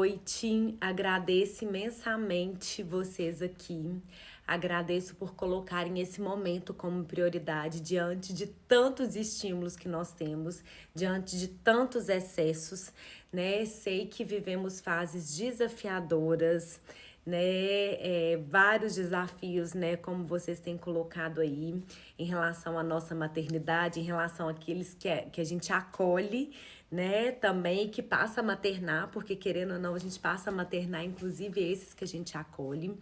Noite, agradeço imensamente vocês aqui. Agradeço por colocarem esse momento como prioridade diante de tantos estímulos que nós temos, diante de tantos excessos, né? Sei que vivemos fases desafiadoras, né? Vários desafios, né? Como vocês têm colocado aí, em relação à nossa maternidade, em relação àqueles que a gente acolhe, né, também que passa a maternar, porque querendo ou não, a gente passa a maternar, inclusive esses que a gente acolhe.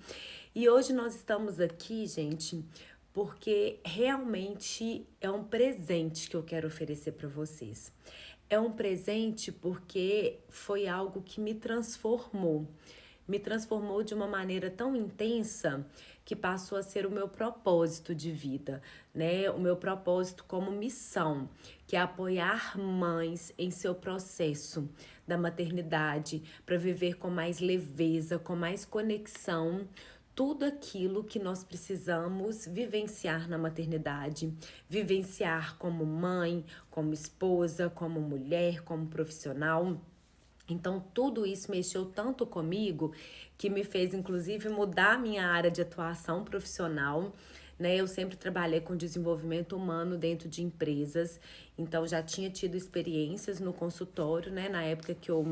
E hoje nós estamos aqui, gente, porque realmente é um presente que eu quero oferecer para vocês. É um presente porque foi algo que me transformou de uma maneira tão intensa que passou a ser o meu propósito de vida, né? O meu propósito como missão, que é apoiar mães em seu processo da maternidade para viver com mais leveza, com mais conexão, tudo aquilo que nós precisamos vivenciar na maternidade, vivenciar como mãe, como esposa, como mulher, como profissional. Então, tudo isso mexeu tanto comigo que me fez, inclusive, mudar minha área de atuação profissional. Né? Eu sempre trabalhei com desenvolvimento humano dentro de empresas, então já tinha tido experiências no consultório, né? Na época que eu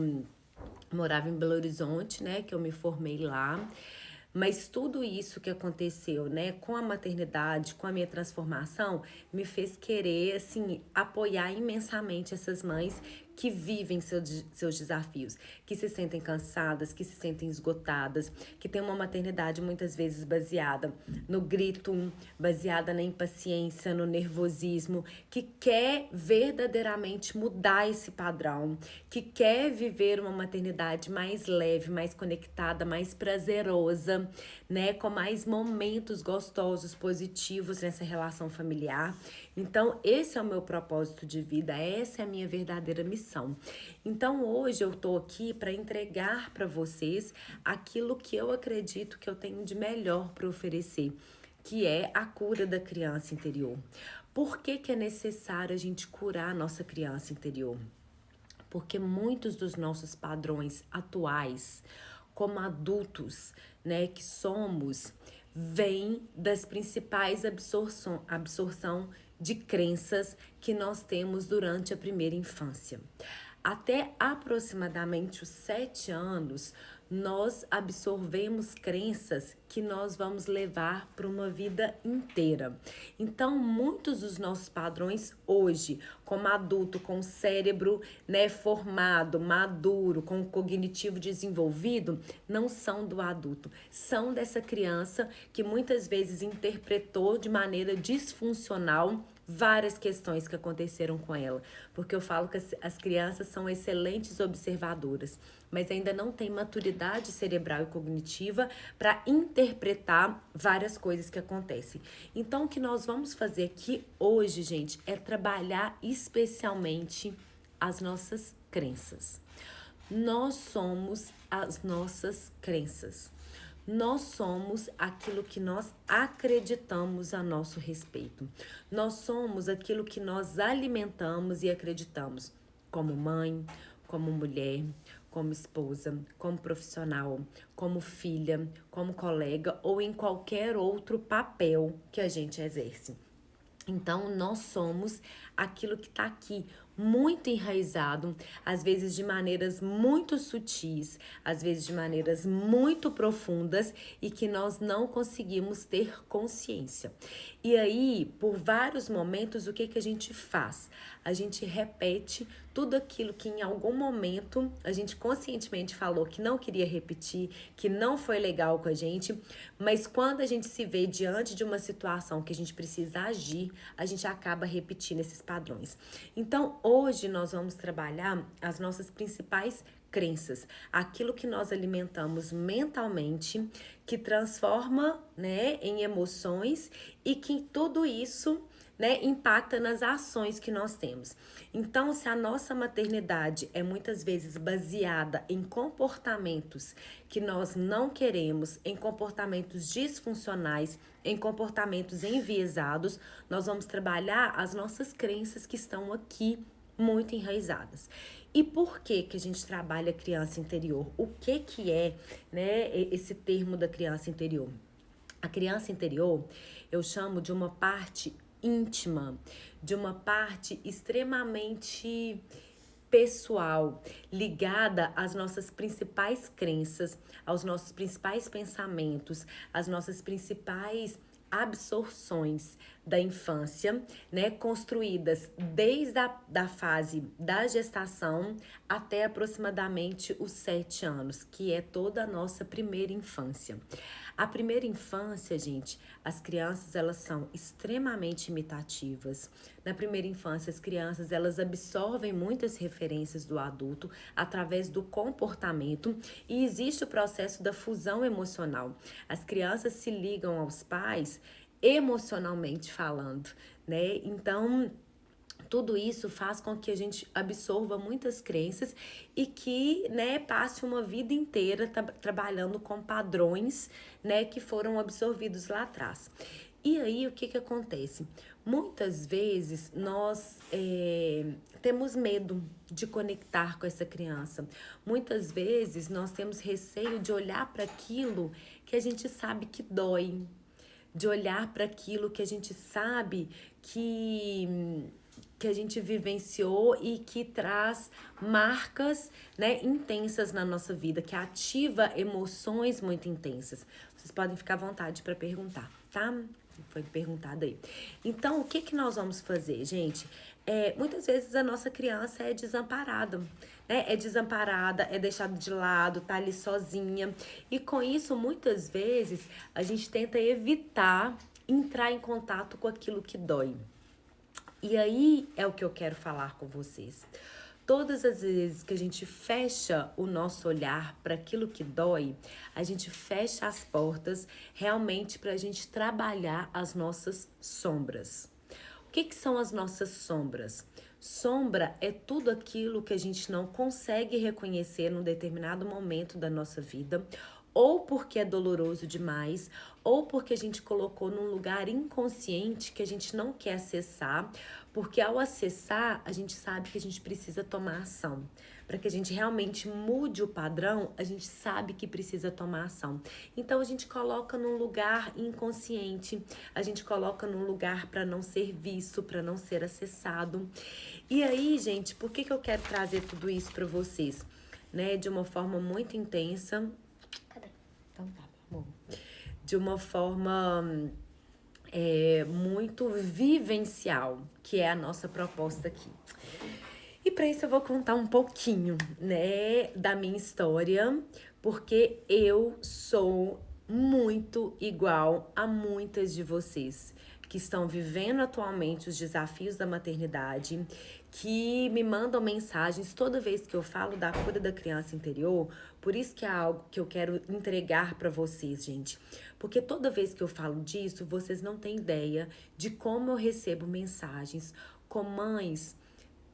morava em Belo Horizonte, né? Que eu me formei lá. Mas tudo isso que aconteceu, né, com a maternidade, com a minha transformação, me fez querer, assim, apoiar imensamente essas mães que vivem seus desafios, que se sentem cansadas, que se sentem esgotadas, que tem uma maternidade muitas vezes baseada no grito, baseada na impaciência, no nervosismo, que quer verdadeiramente mudar esse padrão, que quer viver uma maternidade mais leve, mais conectada, mais prazerosa, né, com mais momentos gostosos, positivos nessa relação familiar. Então, esse é o meu propósito de vida, essa é a minha verdadeira missão. Então, hoje eu tô aqui para entregar para vocês aquilo que eu acredito que eu tenho de melhor para oferecer, que é a cura da criança interior. Por que é necessário a gente curar a nossa criança interior? Porque muitos dos nossos padrões atuais, como adultos, né, que somos, vêm das principais absorção de crenças que nós temos durante a primeira infância. Até aproximadamente os 7 anos, nós absorvemos crenças que nós vamos levar para uma vida inteira. Então, muitos dos nossos padrões hoje, como adulto, com o cérebro, né, formado, maduro, com o cognitivo desenvolvido, não são do adulto, são dessa criança que muitas vezes interpretou de maneira disfuncional várias questões que aconteceram com ela, porque eu falo que as crianças são excelentes observadoras, mas ainda não têm maturidade cerebral e cognitiva para interpretar várias coisas que acontecem. Então, o que nós vamos fazer aqui hoje, gente, é trabalhar especialmente as nossas crenças. Nós somos as nossas crenças. Nós somos aquilo que nós acreditamos a nosso respeito. Nós somos aquilo que nós alimentamos e acreditamos, como mãe, como mulher, como esposa, como profissional, como filha, como colega ou em qualquer outro papel que a gente exerce. Então, nós somos aquilo que está aqui, muito enraizado, às vezes de maneiras muito sutis, às vezes de maneiras muito profundas e que nós não conseguimos ter consciência. E aí, por vários momentos, o que a gente faz? A gente repete tudo aquilo que em algum momento a gente conscientemente falou que não queria repetir, que não foi legal com a gente, mas quando a gente se vê diante de uma situação que a gente precisa agir, a gente acaba repetindo esses padrões. Então, hoje nós vamos trabalhar as nossas principais crenças, aquilo que nós alimentamos mentalmente, que transforma, né, em emoções e que tudo isso, né, impacta nas ações que nós temos. Então, se a nossa maternidade é muitas vezes baseada em comportamentos que nós não queremos, em comportamentos disfuncionais, em comportamentos enviesados, nós vamos trabalhar as nossas crenças que estão aqui muito enraizadas. E por que que a gente trabalha criança interior? O que é, né, esse termo da criança interior? A criança interior eu chamo de uma parte íntima, de uma parte extremamente pessoal, ligada às nossas principais crenças, aos nossos principais pensamentos, às nossas principais absorções da infância, né, construídas desde a fase da gestação até aproximadamente os 7 anos, que é toda a nossa primeira infância. A primeira infância, gente, as crianças elas são extremamente imitativas. Na primeira infância, as crianças elas absorvem muitas referências do adulto através do comportamento e existe o processo da fusão emocional. As crianças se ligam aos pais emocionalmente falando, né? Então, tudo isso faz com que a gente absorva muitas crenças e que, né, passe uma vida inteira trabalhando com padrões, né, que foram absorvidos lá atrás. E aí, o que que acontece? Muitas vezes nós temos medo de conectar com essa criança. Muitas vezes nós temos receio de olhar para aquilo que a gente sabe que dói, de olhar para aquilo que a gente sabe que a gente vivenciou e que traz marcas, né, intensas na nossa vida, que ativa emoções muito intensas. Vocês podem ficar à vontade para perguntar, tá? Foi perguntado aí. Então, o que que nós vamos fazer, gente? Muitas vezes a nossa criança é desamparada, né? É desamparada, é deixada de lado, tá ali sozinha. E com isso, muitas vezes, a gente tenta evitar entrar em contato com aquilo que dói. E aí é o que eu quero falar com vocês. Todas as vezes que a gente fecha o nosso olhar para aquilo que dói, a gente fecha as portas realmente para a gente trabalhar as nossas sombras. O que são as nossas sombras? Sombra é tudo aquilo que a gente não consegue reconhecer num determinado momento da nossa vida, ou porque é doloroso demais, ou porque a gente colocou num lugar inconsciente que a gente não quer acessar, porque ao acessar, a gente sabe que a gente precisa tomar ação. Para que a gente realmente mude o padrão, a gente sabe que precisa tomar ação. Então a gente coloca num lugar inconsciente, a gente coloca num lugar para não ser visto, para não ser acessado. E aí, gente, por que eu quero trazer tudo isso para vocês? Né, de uma forma muito intensa. Então tá, meu amor. De uma forma muito vivencial, que é a nossa proposta aqui. E para isso eu vou contar um pouquinho, né, da minha história, porque eu sou muito igual a muitas de vocês que estão vivendo atualmente os desafios da maternidade, que me mandam mensagens toda vez que eu falo da cura da criança interior. Por isso que é algo que eu quero entregar para vocês, gente. Porque toda vez que eu falo disso, vocês não têm ideia de como eu recebo mensagens com mães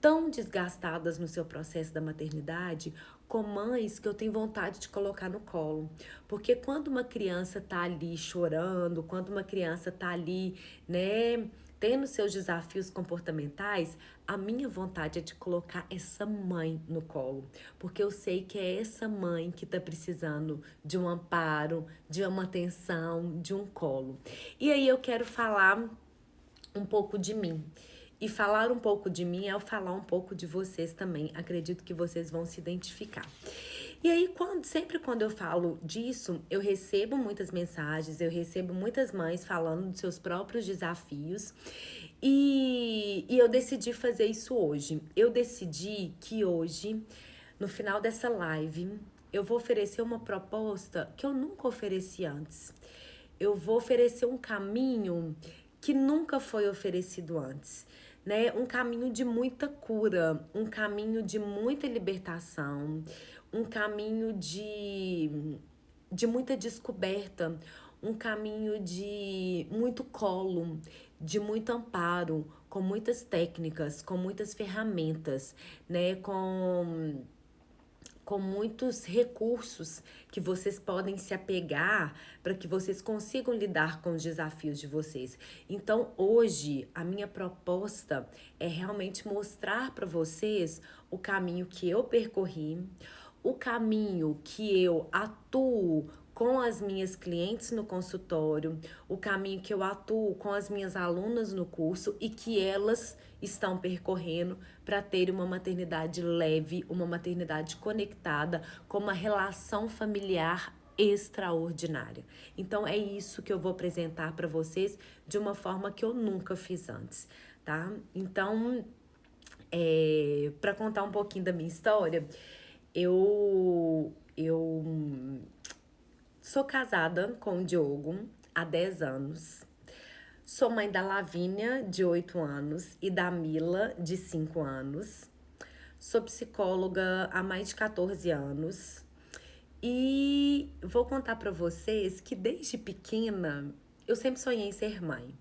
tão desgastadas no seu processo da maternidade, com mães que eu tenho vontade de colocar no colo. Porque quando uma criança tá ali chorando, quando uma criança tá ali, né, tendo seus desafios comportamentais, a minha vontade é de colocar essa mãe no colo. Porque eu sei que é essa mãe que tá precisando de um amparo, de uma atenção, de um colo. E aí eu quero falar um pouco de mim. E falar um pouco de mim é falar um pouco de vocês também. Acredito que vocês vão se identificar. E aí, sempre quando eu falo disso, eu recebo muitas mensagens, eu recebo muitas mães falando dos seus próprios desafios. E eu decidi fazer isso hoje. Eu decidi que hoje, no final dessa live, eu vou oferecer uma proposta que eu nunca ofereci antes. Eu vou oferecer um caminho que nunca foi oferecido antes, né? Um caminho de muita cura, um caminho de muita libertação, um caminho de muita descoberta, um caminho de muito colo, de muito amparo, com muitas técnicas, com muitas ferramentas, né? Com com muitos recursos que vocês podem se apegar para que vocês consigam lidar com os desafios de vocês. Então, hoje, a minha proposta é realmente mostrar para vocês o caminho que eu percorri, o caminho que eu atuo com as minhas clientes no consultório, o caminho que eu atuo com as minhas alunas no curso e que elas estão percorrendo para ter uma maternidade leve, uma maternidade conectada, com uma relação familiar extraordinária. Então é isso que eu vou apresentar para vocês de uma forma que eu nunca fiz antes, tá? Então, para contar um pouquinho da minha história, eu sou casada com o Diogo há 10 anos. Sou mãe da Lavínia, de 8 anos, e da Mila, de 5 anos. Sou psicóloga há mais de 14 anos. E vou contar para vocês que desde pequena eu sempre sonhei em ser mãe.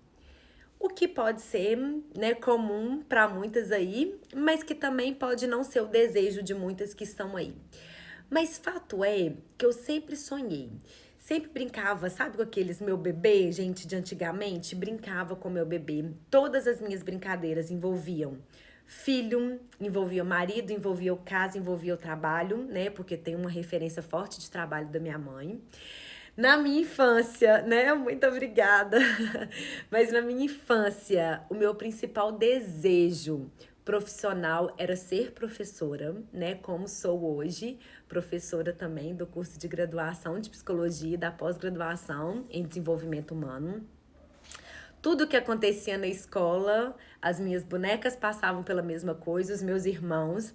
O que pode ser, né, comum para muitas aí, mas que também pode não ser o desejo de muitas que estão aí. Mas fato é que eu sempre sonhei. Sempre brincava, sabe com aqueles meu bebê, gente de antigamente? Brincava com meu bebê. Todas as minhas brincadeiras envolviam filho, envolvia o marido, envolvia o casa, envolvia o trabalho, né? Porque tem uma referência forte de trabalho da minha mãe. Na minha infância, né? Muito obrigada. Mas na minha infância, o meu principal desejo profissional era ser professora, né? Como sou hoje, professora também do curso de graduação de psicologia e da pós-graduação em desenvolvimento humano. Tudo que acontecia na escola, as minhas bonecas passavam pela mesma coisa, os meus irmãos.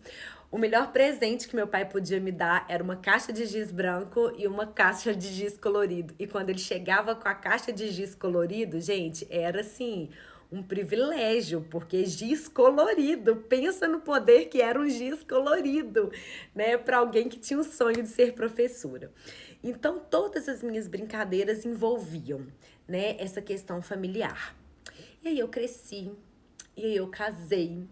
O melhor presente que meu pai podia me dar era uma caixa de giz branco e uma caixa de giz colorido. E quando ele chegava com a caixa de giz colorido, gente, era assim, um privilégio, porque giz colorido, pensa no poder que era um giz colorido, né, para alguém que tinha o sonho de ser professora. Então, todas as minhas brincadeiras envolviam, né, essa questão familiar. E aí eu cresci, e aí eu casei.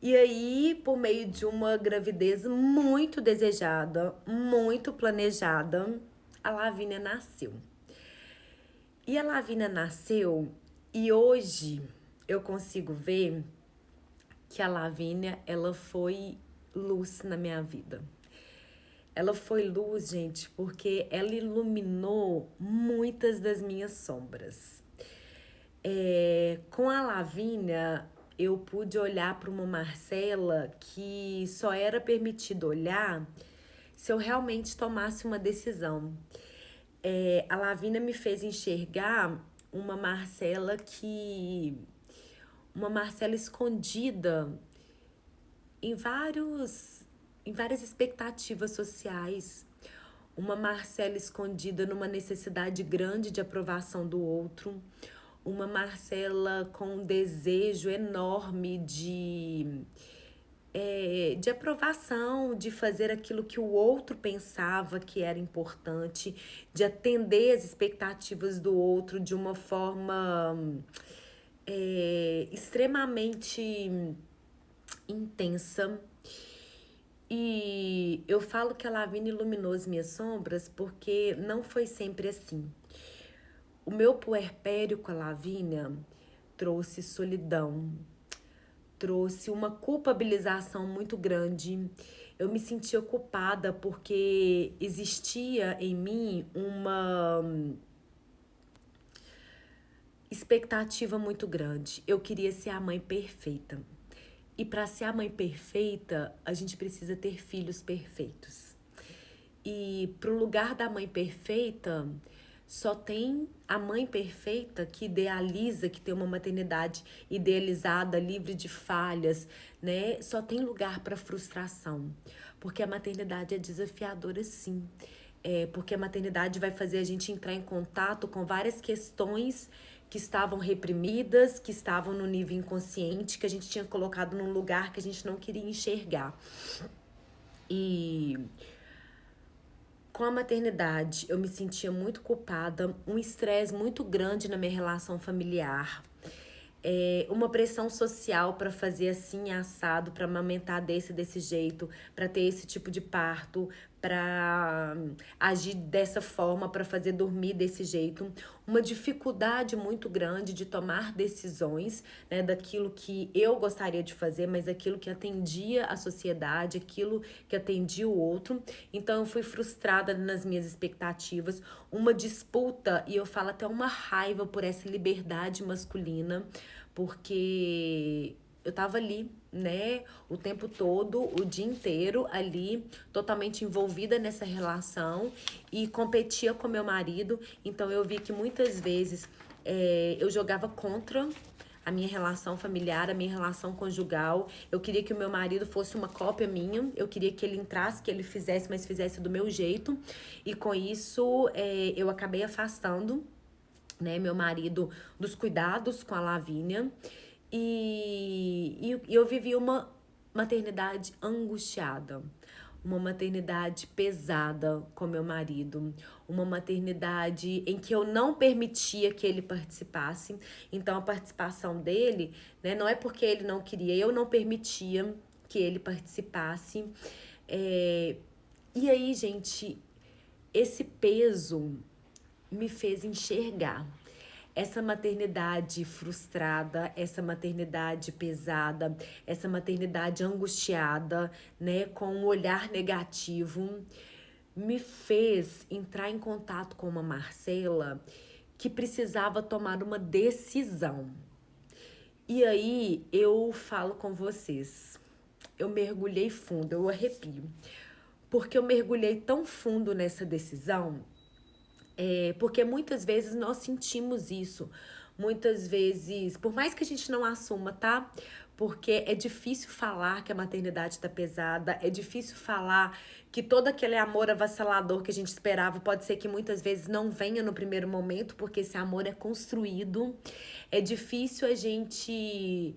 E aí, por meio de uma gravidez muito desejada, muito planejada, a Lavínia nasceu. E a Lavínia nasceu e hoje eu consigo ver que a Lavínia, ela foi luz na minha vida. Ela foi luz, gente, porque ela iluminou muitas das minhas sombras. Com a Lavínia, eu pude olhar para uma Marcela que só era permitido olhar se eu realmente tomasse uma decisão. A Lavínia me fez enxergar uma Marcela escondida em várias expectativas sociais. Uma Marcela escondida numa necessidade grande de aprovação do outro. Uma Marcela com um desejo enorme de aprovação, de fazer aquilo que o outro pensava que era importante, de atender as expectativas do outro de uma forma extremamente intensa. E eu falo que a Lavínia iluminou as minhas sombras porque não foi sempre assim. O meu puerpério com a Lavínia trouxe solidão, trouxe uma culpabilização muito grande. Eu me sentia culpada porque existia em mim uma expectativa muito grande. Eu queria ser a mãe perfeita. E para ser a mãe perfeita, a gente precisa ter filhos perfeitos. E pro lugar da mãe perfeita, só tem a mãe perfeita que idealiza, que tem uma maternidade idealizada, livre de falhas, né? Só tem lugar para frustração, porque a maternidade é desafiadora, sim. Porque a maternidade vai fazer a gente entrar em contato com várias questões que estavam reprimidas, que estavam no nível inconsciente, que a gente tinha colocado num lugar que a gente não queria enxergar. E com a maternidade, eu me sentia muito culpada, um estresse muito grande na minha relação familiar. uma pressão social para fazer assim assado, para amamentar desse jeito, para ter esse tipo de parto, para agir dessa forma, para fazer dormir desse jeito, uma dificuldade muito grande de tomar decisões, né, daquilo que eu gostaria de fazer, mas aquilo que atendia a sociedade, aquilo que atendia o outro. Então eu fui frustrada nas minhas expectativas, uma disputa, e eu falo até uma raiva por essa liberdade masculina, porque eu tava ali, né, o tempo todo, o dia inteiro ali, totalmente envolvida nessa relação e competia com meu marido. Então eu vi que muitas vezes eu jogava contra a minha relação familiar, a minha relação conjugal. Eu queria que o meu marido fosse uma cópia minha, eu queria que ele entrasse, que ele fizesse, mas fizesse do meu jeito. E com isso eu acabei afastando, né, meu marido dos cuidados com a Lavínia. E eu vivi uma maternidade angustiada, uma maternidade pesada com meu marido, uma maternidade em que eu não permitia que ele participasse. Então a participação dele, né, não é porque ele não queria, eu não permitia que ele participasse. E aí, gente, esse peso me fez enxergar essa maternidade frustrada, essa maternidade pesada, essa maternidade angustiada, né, com um olhar negativo, me fez entrar em contato com uma Marcela que precisava tomar uma decisão. E aí eu falo com vocês, eu mergulhei fundo, eu arrepio, porque eu mergulhei tão fundo nessa decisão. Porque muitas vezes nós sentimos isso. Muitas vezes, por mais que a gente não assuma, tá? Porque é difícil falar que a maternidade tá pesada, é difícil falar que todo aquele amor avassalador que a gente esperava pode ser que muitas vezes não venha no primeiro momento, porque esse amor é construído. É difícil a gente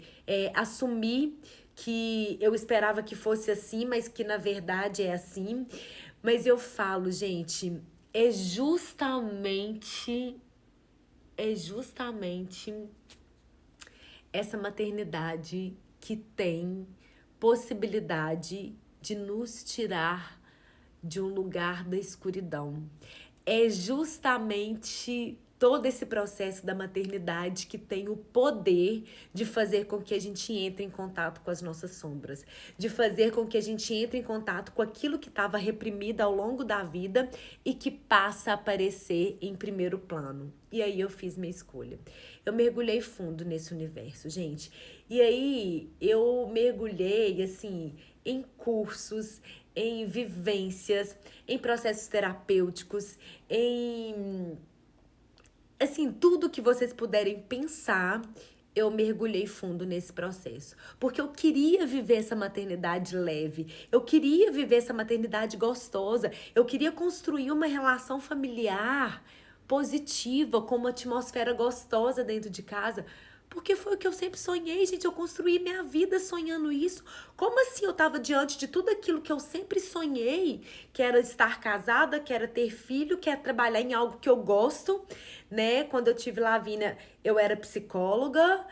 assumir que eu esperava que fosse assim, mas que na verdade é assim. Mas eu falo, gente, é justamente essa maternidade que tem possibilidade de nos tirar de um lugar da escuridão. É justamente todo esse processo da maternidade que tem o poder de fazer com que a gente entre em contato com as nossas sombras, de fazer com que a gente entre em contato com aquilo que estava reprimido ao longo da vida e que passa a aparecer em primeiro plano. E aí eu fiz minha escolha. Eu mergulhei fundo nesse universo, gente. E aí eu mergulhei, assim, em cursos, em vivências, em processos terapêuticos, em, assim, tudo que vocês puderem pensar. Eu mergulhei fundo nesse processo, porque eu queria viver essa maternidade leve, eu queria viver essa maternidade gostosa, eu queria construir uma relação familiar positiva, com uma atmosfera gostosa dentro de casa, porque foi o que eu sempre sonhei, gente. Eu construí minha vida sonhando isso. Como assim eu tava diante de tudo aquilo que eu sempre sonhei, que era estar casada, que era ter filho, que era trabalhar em algo que eu gosto, né? Quando eu tive Lavínia, eu era psicóloga,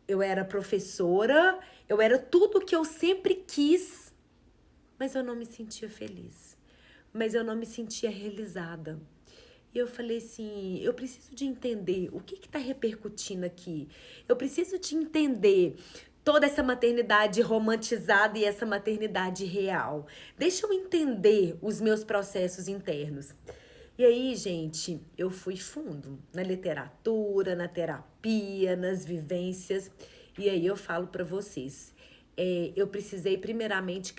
eu era professora, eu era tudo que eu sempre quis, mas eu não me sentia feliz. Mas eu não me sentia realizada. E eu falei assim, eu preciso de entender o que tá repercutindo aqui. Eu preciso de entender toda essa maternidade romantizada e essa maternidade real. Deixa eu entender os meus processos internos. E aí, gente, eu fui fundo na literatura, na terapia, nas vivências. E aí eu falo para vocês, eu precisei primeiramente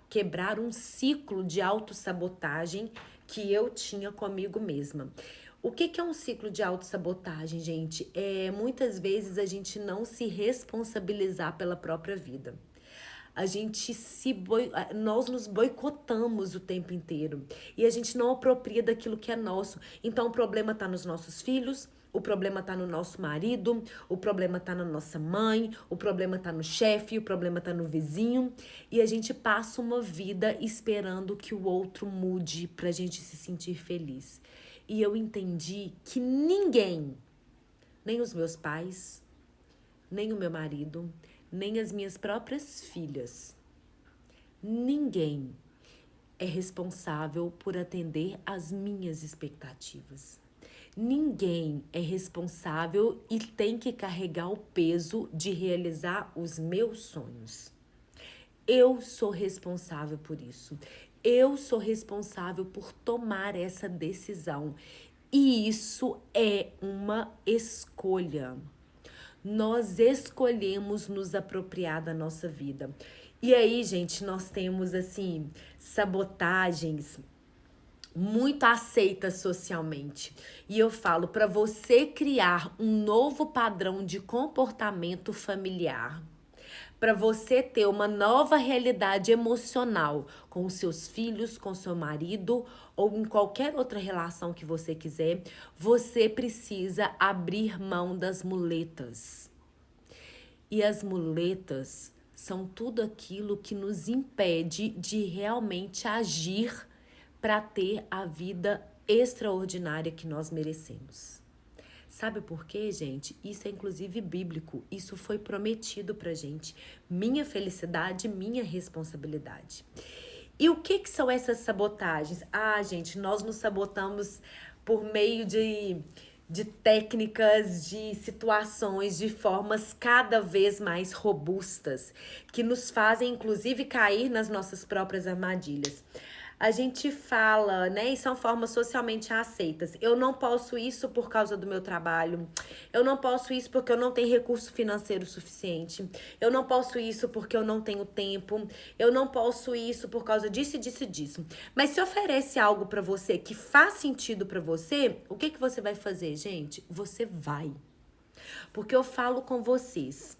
quebrar um ciclo de autossabotagem que eu tinha comigo mesma. O que é um ciclo de autossabotagem, gente? Muitas vezes a gente não se responsabilizar pela própria vida. Nós nos boicotamos o tempo inteiro e a gente não apropria daquilo que é nosso. Então o problema tá nos nossos filhos, o problema tá no nosso marido, o problema tá na nossa mãe, o problema tá no chefe, o problema tá no vizinho. E a gente passa uma vida esperando que o outro mude pra gente se sentir feliz. E eu entendi que ninguém, nem os meus pais, nem o meu marido, nem as minhas próprias filhas. Ninguém é responsável por atender às minhas expectativas. Ninguém é responsável e tem que carregar o peso de realizar os meus sonhos. Eu sou responsável por isso. Eu sou responsável por tomar essa decisão. E isso é uma escolha. Nós escolhemos nos apropriar da nossa vida. E aí, gente, nós temos assim sabotagens muito aceitas socialmente. E eu falo para você criar um novo padrão de comportamento familiar, para você ter uma nova realidade emocional com os seus filhos, com seu marido ou em qualquer outra relação que você quiser, você precisa abrir mão das muletas. E as muletas são tudo aquilo que nos impede de realmente agir para ter a vida extraordinária que nós merecemos. Sabe por quê, gente? Isso é inclusive bíblico. Isso foi prometido pra gente. Minha felicidade, minha responsabilidade. E o que são essas sabotagens? Ah, gente, nós nos sabotamos por meio de técnicas, de situações, de formas cada vez mais robustas, que nos fazem, inclusive, cair nas nossas próprias armadilhas. A gente fala, né, e são formas socialmente aceitas. Eu não posso isso por causa do meu trabalho. Eu não posso isso porque eu não tenho recurso financeiro suficiente. Eu não posso isso porque eu não tenho tempo. Eu não posso isso por causa disso, disso e disso. Mas se oferece algo pra você que faz sentido pra você, o que você vai fazer, gente? Você vai. Porque eu falo com vocês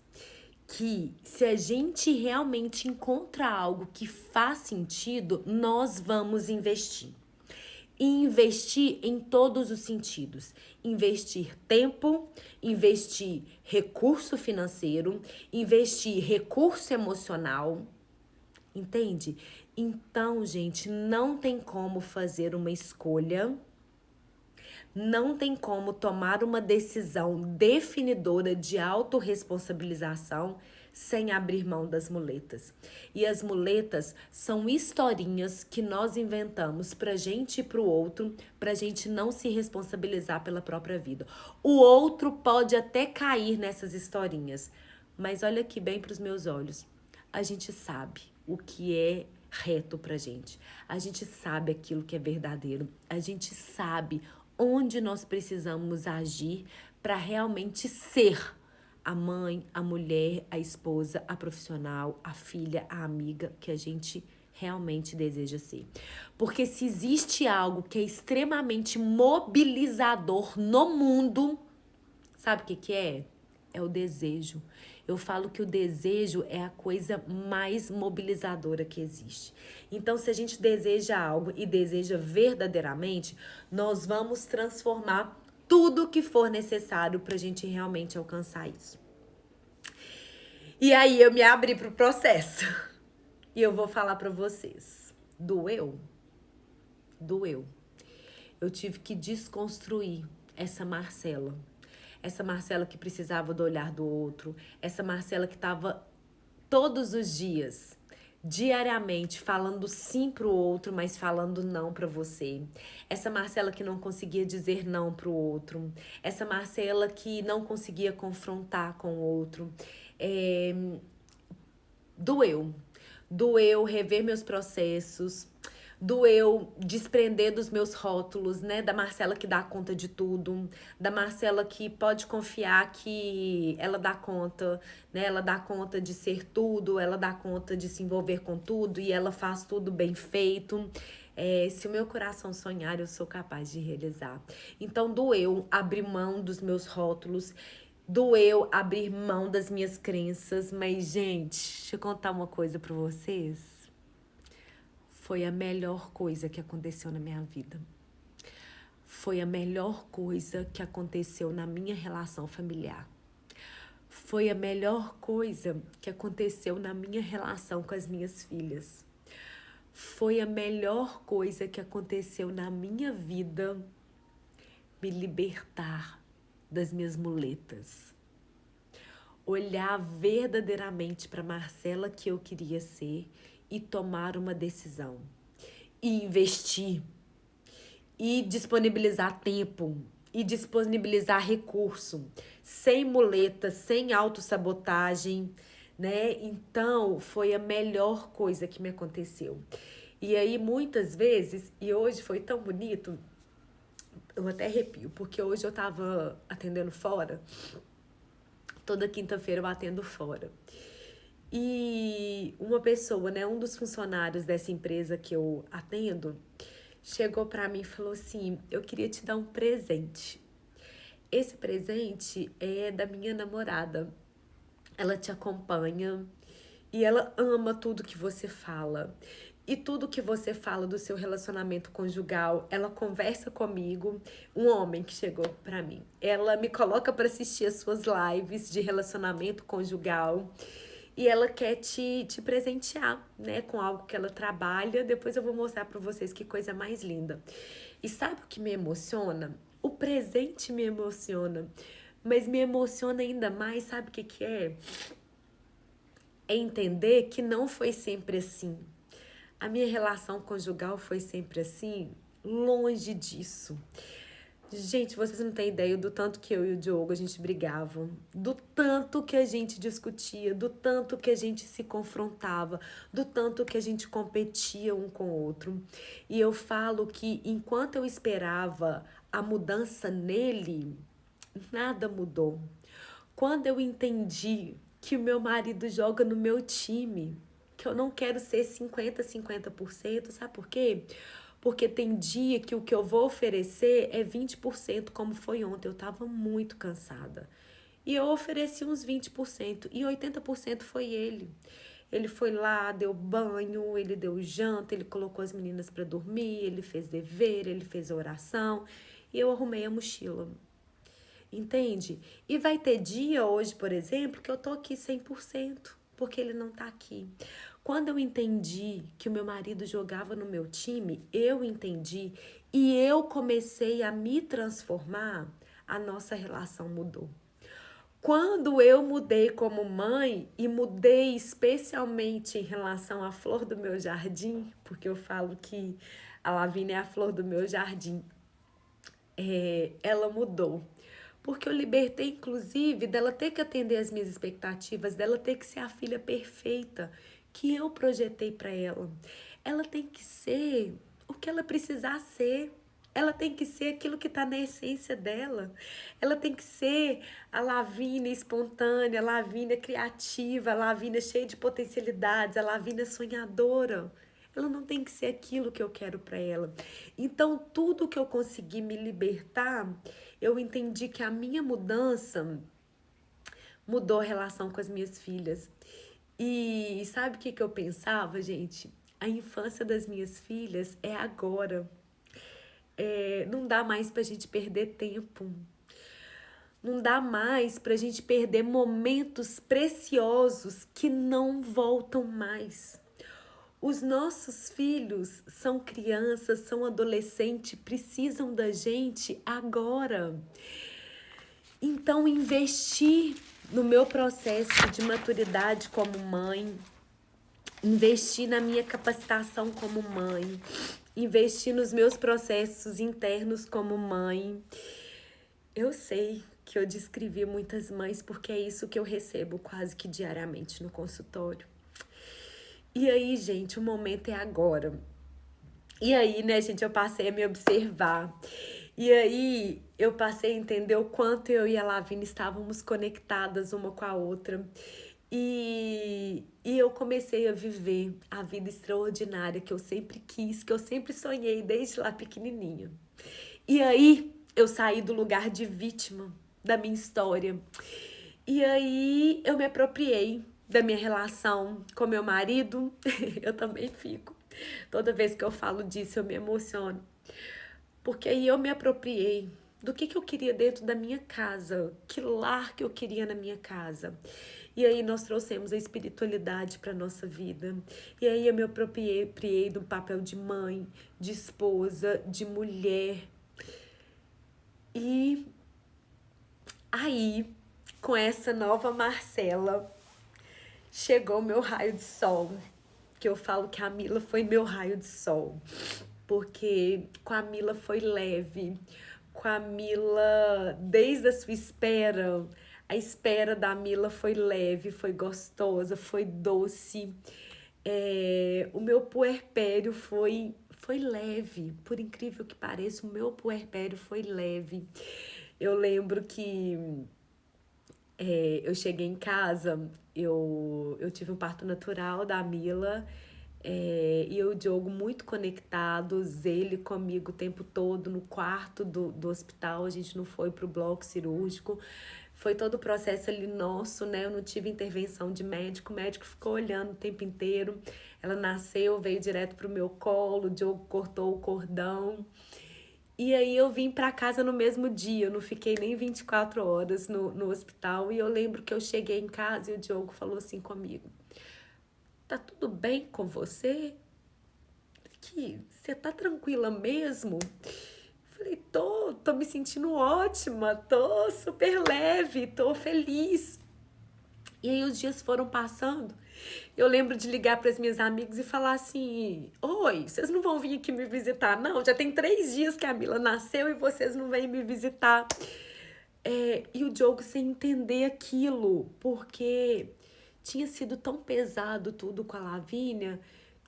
que se a gente realmente encontra algo que faz sentido, nós vamos investir. E investir em todos os sentidos. Investir tempo, investir recurso financeiro, investir recurso emocional. Entende? Então, gente, não tem como fazer uma escolha, não tem como tomar uma decisão definidora de autorresponsabilização sem abrir mão das muletas. E as muletas são historinhas que nós inventamos pra gente e pro outro, pra gente não se responsabilizar pela própria vida. O outro pode até cair nessas historinhas, mas olha aqui bem pros meus olhos. A gente sabe o que é reto pra gente. A gente sabe aquilo que é verdadeiro. A gente sabe onde nós precisamos agir para realmente ser a mãe, a mulher, a esposa, a profissional, a filha, a amiga que a gente realmente deseja ser. Porque se existe algo que é extremamente mobilizador no mundo, sabe o que é? É o desejo. Eu falo que o desejo é a coisa mais mobilizadora que existe. Então, se a gente deseja algo e deseja verdadeiramente, nós vamos transformar tudo que for necessário para a gente realmente alcançar isso. E aí eu me abri pro processo. E eu vou falar para vocês. Doeu? Doeu. Eu tive que desconstruir essa Marcela. Essa Marcela que precisava do olhar do outro, essa Marcela que estava todos os dias, diariamente, falando sim pro outro, mas falando não para você. Essa Marcela que não conseguia dizer não pro outro. Essa Marcela que não conseguia confrontar com o outro. Doeu. Doeu rever meus processos. Doeu desprender dos meus rótulos, né? Da Marcela que dá conta de tudo, da Marcela que pode confiar que ela dá conta, né? Ela dá conta de ser tudo, ela dá conta de se envolver com tudo e ela faz tudo bem feito. Se o meu coração sonhar, eu sou capaz de realizar. Então, doeu abrir mão dos meus rótulos, doeu abrir mão das minhas crenças, mas, gente, deixa eu contar uma coisa pra vocês. Foi a melhor coisa que aconteceu na minha vida. Foi a melhor coisa que aconteceu na minha relação familiar. Foi a melhor coisa que aconteceu na minha relação com as minhas filhas. Foi a melhor coisa que aconteceu na minha vida me libertar das minhas muletas. olhar verdadeiramente para Marcela que eu queria ser e tomar uma decisão. E investir, e disponibilizar tempo, e disponibilizar recurso, sem muleta, sem autossabotagem, né? Então, foi a melhor coisa que me aconteceu. E aí, muitas vezes, e hoje foi tão bonito, eu até arrepio, porque hoje eu tava atendendo fora, toda quinta-feira eu atendo fora. E uma pessoa, né, um dos funcionários dessa empresa que eu atendo, chegou pra mim e falou assim: eu queria te dar um presente. Esse presente é da minha namorada. Ela te acompanha e ela ama tudo que você fala. E tudo que você fala do seu relacionamento conjugal, ela conversa comigo. Um homem que chegou pra mim. Ela me coloca pra assistir as suas lives de relacionamento conjugal. E ela quer te presentear, né, com algo que ela trabalha. Depois eu vou mostrar pra vocês que coisa mais linda. E sabe o que me emociona? O presente me emociona. Mas me emociona ainda mais, sabe o que que é? É entender que não foi sempre assim. A minha relação conjugal foi sempre assim, longe disso. Gente, vocês não têm ideia do tanto que eu e o Diogo a gente brigava, do tanto que a gente discutia, do tanto que a gente se confrontava, do tanto que a gente competia um com o outro. E eu falo que enquanto eu esperava a mudança nele, nada mudou. Quando eu entendi que o meu marido joga no meu time, que eu não quero ser 50-50%, sabe por quê? Porque tem dia que o que eu vou oferecer é 20%, como foi ontem. Eu tava muito cansada. E eu ofereci uns 20% e 80% foi ele. Ele foi lá, deu banho, ele deu janta, ele colocou as meninas para dormir, ele fez dever, ele fez oração e eu arrumei a mochila. Entende? E vai ter dia hoje, por exemplo, que eu tô aqui 100%, porque ele não tá aqui. Quando eu entendi que o meu marido jogava no meu time, eu entendi e eu comecei a me transformar, a nossa relação mudou. Quando eu mudei como mãe e mudei especialmente em relação à flor do meu jardim, porque eu falo que a Lavínia é a flor do meu jardim, ela mudou. Porque eu libertei, inclusive, dela ter que atender as minhas expectativas, dela ter que ser a filha perfeita que eu projetei para ela. Ela tem que ser o que ela precisar ser. Ela tem que ser aquilo que está na essência dela. Ela tem que ser a Lavínia espontânea, a Lavínia criativa, a Lavínia cheia de potencialidades, a Lavínia sonhadora. Ela não tem que ser aquilo que eu quero para ela. Então, tudo que eu consegui me libertar, eu entendi que a minha mudança mudou a relação com as minhas filhas. E sabe o que eu pensava, gente? A infância das minhas filhas é agora. Não dá mais pra gente perder tempo. Não dá mais pra gente perder momentos preciosos que não voltam mais. Os nossos filhos são crianças, são adolescentes, precisam da gente agora. Então, investir no meu processo de maturidade como mãe, investir na minha capacitação como mãe, investir nos meus processos internos como mãe. Eu sei que eu descrevi muitas mães porque é isso que eu recebo quase que diariamente no consultório. E aí, gente, o momento é agora. E aí, né, gente, eu passei a me observar. E aí, eu passei a entender o quanto eu e a Lavínia estávamos conectadas uma com a outra. E eu comecei a viver a vida extraordinária que eu sempre quis, que eu sempre sonhei desde lá pequenininha. E aí, eu saí do lugar de vítima da minha história. E aí, eu me apropriei da minha relação com meu marido. Eu também fico. Toda vez que eu falo disso, eu me emociono. Porque aí eu me apropriei do que eu queria dentro da minha casa, que lar que eu queria na minha casa. E aí nós trouxemos a espiritualidade para nossa vida. E aí eu me apropriei do papel de mãe, de esposa, de mulher. E aí com essa nova Marcela, chegou meu raio de sol. Que eu falo que a Mila foi meu raio de sol. Porque com a Mila foi leve. Com a Mila, desde a sua espera, a espera da Mila foi leve, foi gostosa, foi doce. O meu puerpério foi leve, por incrível que pareça, o meu puerpério foi leve. Eu lembro que eu cheguei em casa, eu tive um parto natural da Mila, e eu e o Diogo muito conectados, ele comigo o tempo todo no quarto do hospital, a gente não foi pro bloco cirúrgico, foi todo o processo ali nosso, né? Eu não tive intervenção de médico, o médico ficou olhando o tempo inteiro. Ela nasceu, veio direto pro meu colo, o Diogo cortou o cordão. E aí eu vim pra casa no mesmo dia, eu não fiquei nem 24 horas no hospital. E eu lembro que eu cheguei em casa e o Diogo falou assim comigo: tá tudo bem com você? Que você tá tranquila mesmo? Falei, tô me sentindo ótima, tô super leve, tô feliz. E aí os dias foram passando. Eu lembro de ligar para as minhas amigas e falar assim: oi, vocês não vão vir aqui me visitar, não? Já tem 3 dias que a Mila nasceu e vocês não vêm me visitar. E o Diogo sem entender aquilo, porque tinha sido tão pesado tudo com a Lavínia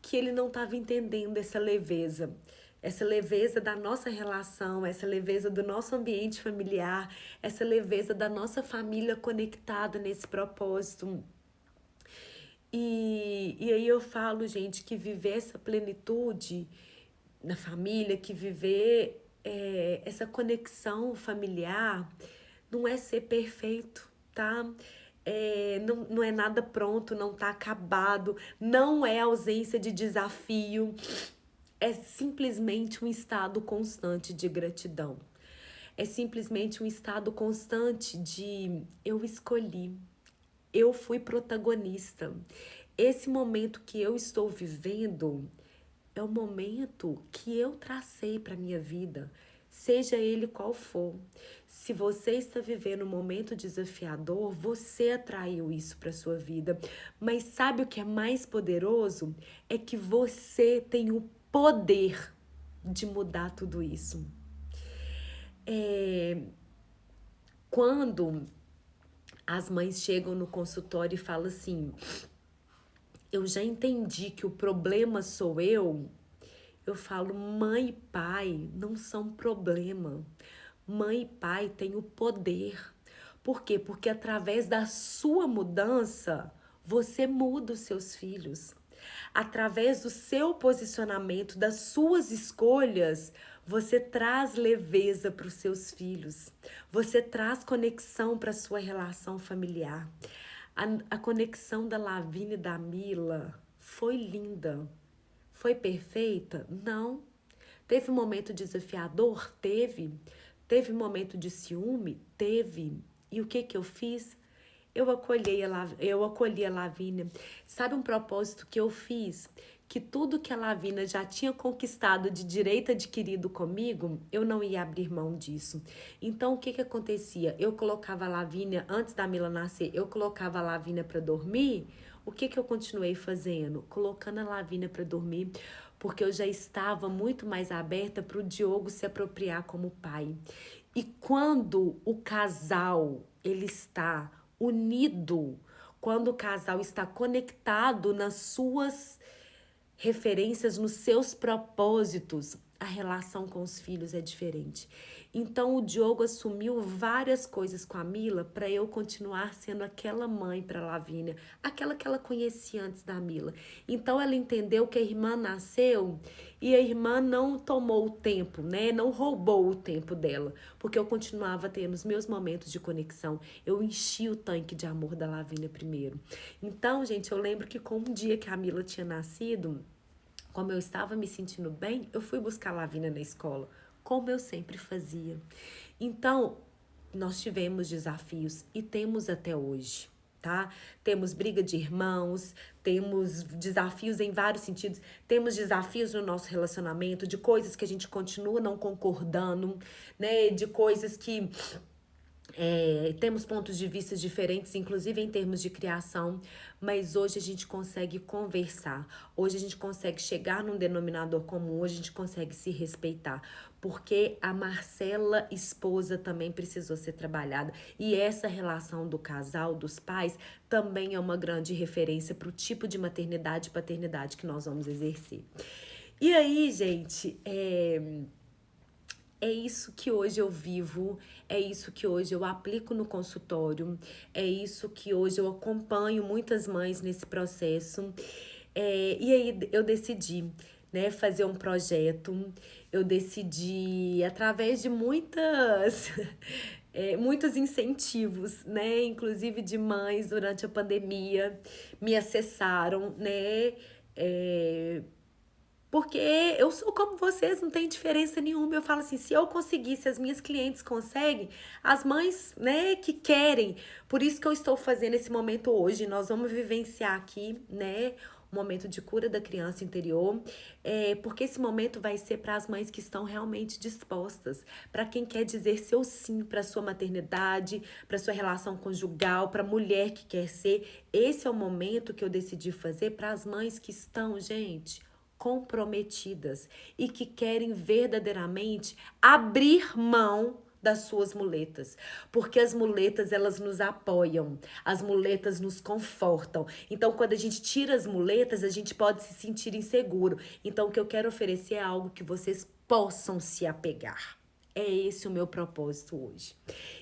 que ele não estava entendendo essa leveza. Essa leveza da nossa relação, essa leveza do nosso ambiente familiar, essa leveza da nossa família conectada nesse propósito. E aí eu falo, gente, que viver essa plenitude na família, que viver essa conexão familiar, não é ser perfeito, tá? Não é nada pronto, não tá acabado, não é ausência de desafio, é simplesmente um estado constante de gratidão. É simplesmente um estado constante de eu escolhi, eu fui protagonista. Esse momento que eu estou vivendo é o momento que eu tracei para minha vida, seja ele qual for. Se você está vivendo um momento desafiador, você atraiu isso para sua vida. Mas sabe o que é mais poderoso? É que você tem o poder de mudar tudo isso. Quando as mães chegam no consultório e falam assim: eu já entendi que o problema sou eu falo, mãe e pai não são problema. Mãe e pai têm o poder. Por quê? Porque através da sua mudança, você muda os seus filhos. Através do seu posicionamento, das suas escolhas, você traz leveza para os seus filhos. Você traz conexão para a sua relação familiar. A conexão da Lavínia e da Mila foi linda. Foi perfeita? Não. Teve um momento desafiador? Teve. Teve um momento de ciúme? Teve. E o que eu fiz? Eu acolhi a Lavínia. Sabe um propósito que eu fiz? Que tudo que a Lavínia já tinha conquistado de direito adquirido comigo, eu não ia abrir mão disso. Então, o que acontecia? Eu colocava a Lavínia, antes da Mila nascer, eu colocava a Lavínia para dormir. O que eu continuei fazendo? Colocando a Lavínia para dormir, porque eu já estava muito mais aberta para o Diogo se apropriar como pai. E quando o casal ele está unido, quando o casal está conectado nas suas referências, nos seus propósitos, a relação com os filhos é diferente. Então o Diogo assumiu várias coisas com a Mila para eu continuar sendo aquela mãe para Lavínia, aquela que ela conhecia antes da Mila. Então ela entendeu que a irmã nasceu e a irmã não tomou o tempo, né? Não roubou o tempo dela, porque eu continuava tendo os meus momentos de conexão. Eu enchi o tanque de amor da Lavínia primeiro. Então, gente, eu lembro que com um dia que a Mila tinha nascido, como eu estava me sentindo bem, eu fui buscar a Lavínia na escola, como eu sempre fazia. Então, nós tivemos desafios e temos até hoje, tá? Temos briga de irmãos, temos desafios em vários sentidos, temos desafios no nosso relacionamento, de coisas que a gente continua não concordando, né? De coisas que Temos pontos de vista diferentes, inclusive em termos de criação, mas hoje a gente consegue conversar, hoje a gente consegue chegar num denominador comum, hoje a gente consegue se respeitar, porque a Marcela, esposa, também precisou ser trabalhada, e essa relação do casal, dos pais, também é uma grande referência para o tipo de maternidade e paternidade que nós vamos exercer. E aí, gente, é isso que hoje eu vivo, é isso que hoje eu aplico no consultório, é isso que hoje eu acompanho muitas mães nesse processo. E aí eu decidi, né, fazer um projeto, eu decidi, através de muitos incentivos, né, inclusive de mães durante a pandemia, me acessaram, né, porque eu sou como vocês, não tem diferença nenhuma. Eu falo assim, se eu conseguir, se as minhas clientes conseguem, as mães, né, que querem. Por isso que eu estou fazendo esse momento hoje. Nós vamos vivenciar aqui, né, o momento de cura da criança interior, porque esse momento vai ser para as mães que estão realmente dispostas, para quem quer dizer seu sim para sua maternidade, para sua relação conjugal, para a mulher que quer ser. Esse é o momento que eu decidi fazer para as mães que estão, gente, comprometidas e que querem verdadeiramente abrir mão das suas muletas, porque as muletas elas nos apoiam, as muletas nos confortam. Então, quando a gente tira as muletas, a gente pode se sentir inseguro. Então, o que eu quero oferecer é algo que vocês possam se apegar. É esse o meu propósito hoje.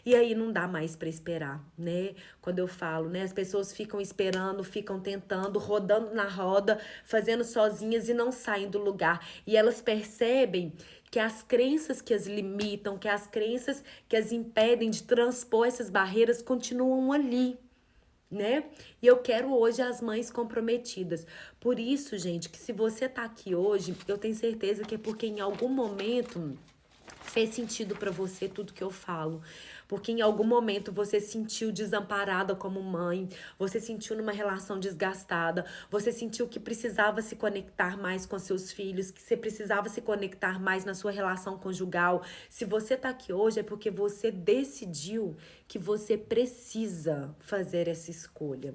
E aí não dá mais para esperar, né? Quando eu falo, né? As pessoas ficam esperando, ficam tentando, rodando na roda, fazendo sozinhas e não saem do lugar. E elas percebem que as crenças que as limitam, que as crenças que as impedem de transpor essas barreiras continuam ali, né? E eu quero hoje as mães comprometidas. Por isso, gente, que se você tá aqui hoje, eu tenho certeza que é porque em algum momento fez sentido para você tudo que eu falo. Porque em algum momento você sentiu desamparada como mãe, você sentiu numa relação desgastada, você sentiu que precisava se conectar mais com seus filhos, que você precisava se conectar mais na sua relação conjugal. Se você tá aqui hoje é porque você decidiu que você precisa fazer essa escolha.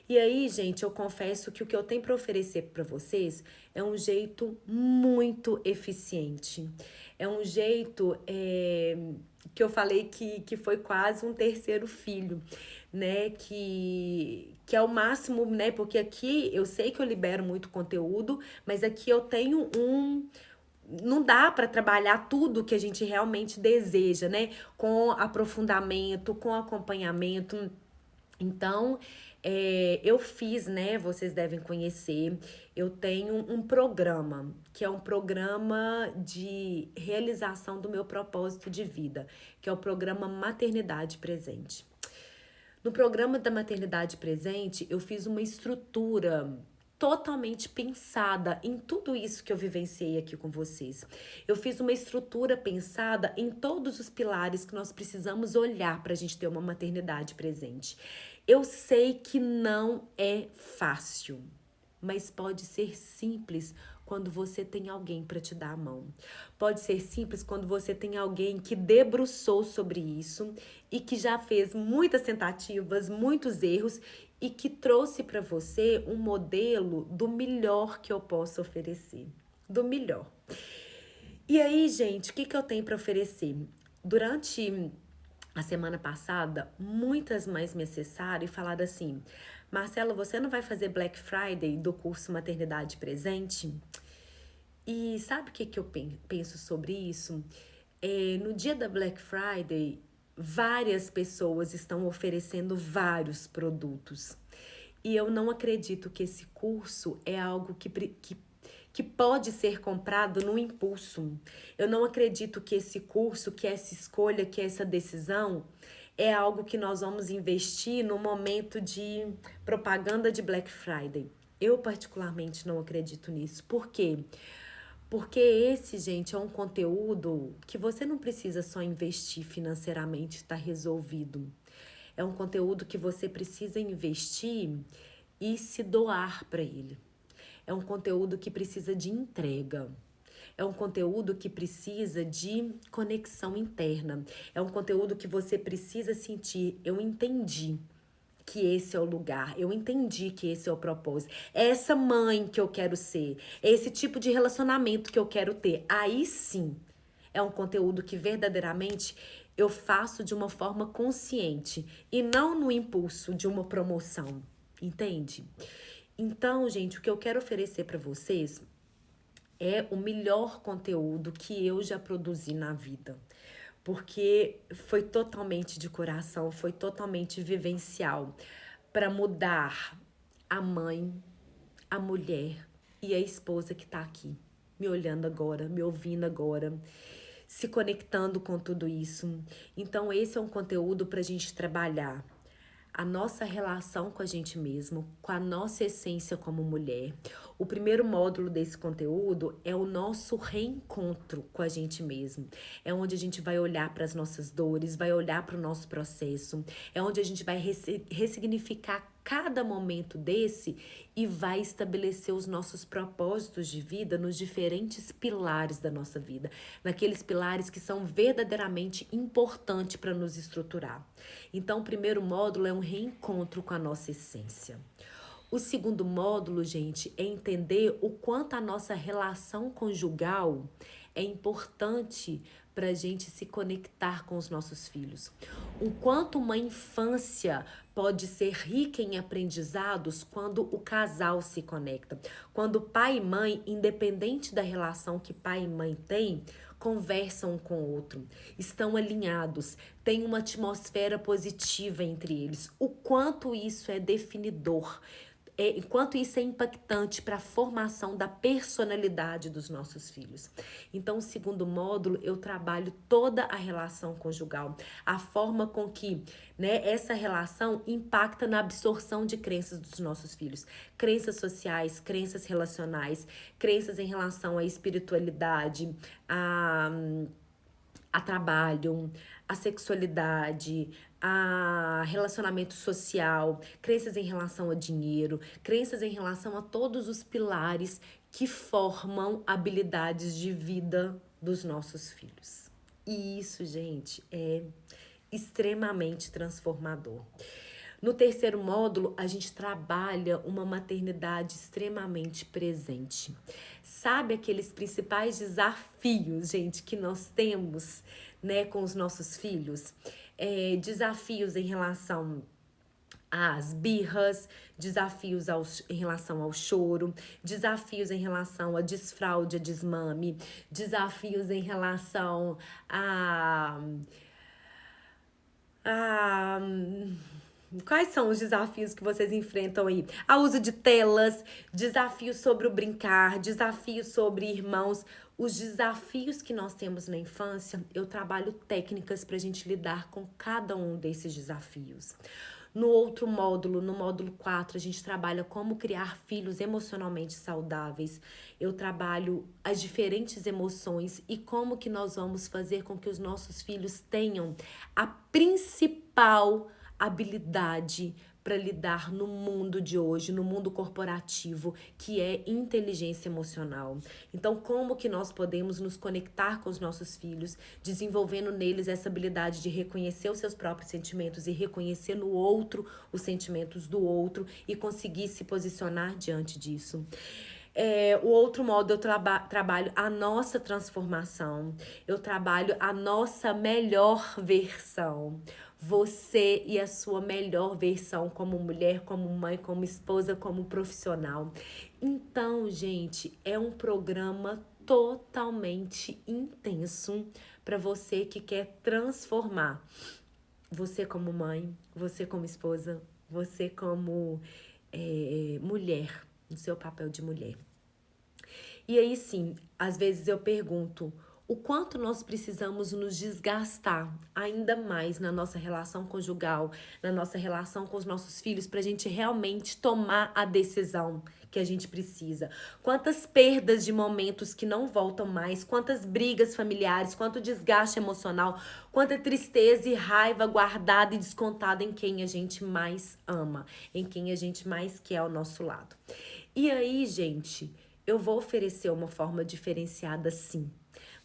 E aí, gente, eu confesso que o que eu tenho para oferecer para vocês é um jeito muito eficiente. É um jeito que eu falei que foi quase um terceiro filho, né? Que é o máximo, né? Porque aqui eu sei que eu libero muito conteúdo, mas aqui eu tenho não dá para trabalhar tudo que a gente realmente deseja, né? Com aprofundamento, com acompanhamento. Então, eu fiz, né? Vocês devem conhecer. Eu tenho um programa, que é um programa de realização do meu propósito de vida, que é o programa Maternidade Presente. No programa da Maternidade Presente, eu fiz uma estrutura totalmente pensada em tudo isso que eu vivenciei aqui com vocês. Eu fiz uma estrutura pensada em todos os pilares que nós precisamos olhar para a gente ter uma maternidade presente. Eu sei que não é fácil, mas pode ser simples quando você tem alguém para te dar a mão. Pode ser simples quando você tem alguém que debruçou sobre isso e que já fez muitas tentativas, muitos erros e que trouxe para você um modelo do melhor que eu posso oferecer. Do melhor. E aí, gente, o que eu tenho para oferecer? Durante a semana passada, muitas mães me acessaram e falaram assim: Marcela, você não vai fazer Black Friday do curso Maternidade Presente? E sabe o que eu penso sobre isso? No dia da Black Friday, várias pessoas estão oferecendo vários produtos. E eu não acredito que esse curso é algo que pode ser comprado no impulso. Eu não acredito que esse curso, que essa escolha, que essa decisão é algo que nós vamos investir no momento de propaganda de Black Friday. Eu particularmente não acredito nisso. Por quê? Porque esse, gente, é um conteúdo que você não precisa só investir financeiramente, está resolvido. É um conteúdo que você precisa investir e se doar para ele. É um conteúdo que precisa de entrega. é um conteúdo que precisa de conexão interna. É um conteúdo que você precisa sentir. Eu entendi que esse é o lugar, eu entendi que esse é o propósito. É essa mãe que eu quero ser, é esse tipo de relacionamento que eu quero ter. Aí sim, é um conteúdo que verdadeiramente eu faço de uma forma consciente e não no impulso de uma promoção, entende? Então, gente, o que eu quero oferecer para vocês é o melhor conteúdo que eu já produzi na vida. Porque foi totalmente de coração, foi totalmente vivencial para mudar a mãe, a mulher e a esposa que tá aqui, me olhando agora, me ouvindo agora, se conectando com tudo isso. Então, esse é um conteúdo para a gente trabalhar a nossa relação com a gente mesmo, com a nossa essência como mulher. O primeiro módulo desse conteúdo é o nosso reencontro com a gente mesmo. É onde a gente vai olhar para as nossas dores, vai olhar para o nosso processo, é onde a gente vai ressignificar cada momento desse e vai estabelecer os nossos propósitos de vida nos diferentes pilares da nossa vida, naqueles pilares que são verdadeiramente importantes para nos estruturar. Então, o primeiro módulo é um reencontro com a nossa essência. O segundo módulo, gente, é entender o quanto a nossa relação conjugal é importante para a gente se conectar com os nossos filhos. O quanto uma infância pode ser rica em aprendizados quando o casal se conecta. Quando pai e mãe, independente da relação que pai e mãe têm, conversam um com o outro, estão alinhados, tem uma atmosfera positiva entre eles. O quanto isso é definidor, enquanto isso é impactante para a formação da personalidade dos nossos filhos. Então, o segundo módulo, eu trabalho toda a relação conjugal, a forma com que, né, essa relação impacta na absorção de crenças dos nossos filhos. Crenças sociais, crenças relacionais, crenças em relação à espiritualidade, a trabalho, a sexualidade, a relacionamento social, crenças em relação a dinheiro, crenças em relação a todos os pilares que formam habilidades de vida dos nossos filhos. E isso, gente, é extremamente transformador. No terceiro módulo, a gente trabalha uma maternidade extremamente presente. Sabe aqueles principais desafios, gente, que nós temos, né, com os nossos filhos? Desafios em relação às birras, desafios em relação ao choro, desafios em relação a desfraude, a desmame, desafios em relação a quais são os desafios que vocês enfrentam aí? A uso de telas, desafios sobre o brincar, desafios sobre irmãos. Os desafios que nós temos na infância, eu trabalho técnicas para a gente lidar com cada um desses desafios. No outro módulo, no módulo 4, a gente trabalha como criar filhos emocionalmente saudáveis. Eu trabalho as diferentes emoções e como que nós vamos fazer com que os nossos filhos tenham a principal habilidade para lidar no mundo de hoje, no mundo corporativo, que é inteligência emocional. Então, como que nós podemos nos conectar com os nossos filhos, desenvolvendo neles essa habilidade de reconhecer os seus próprios sentimentos e reconhecer no outro os sentimentos do outro e conseguir se posicionar diante disso. O outro modo, eu trabalho a nossa transformação, eu trabalho a nossa melhor versão. Você e a sua melhor versão como mulher, como mãe, como esposa, como profissional. Então, gente, é um programa totalmente intenso para você que quer transformar. Você como mãe, você como esposa, você como mulher, no seu papel de mulher. E aí sim, às vezes eu pergunto, o quanto nós precisamos nos desgastar ainda mais na nossa relação conjugal, na nossa relação com os nossos filhos, para a gente realmente tomar a decisão que a gente precisa. Quantas perdas de momentos que não voltam mais, quantas brigas familiares, quanto desgaste emocional, quanta tristeza e raiva guardada e descontada em quem a gente mais ama, em quem a gente mais quer ao nosso lado. E aí, gente, eu vou oferecer uma forma diferenciada sim.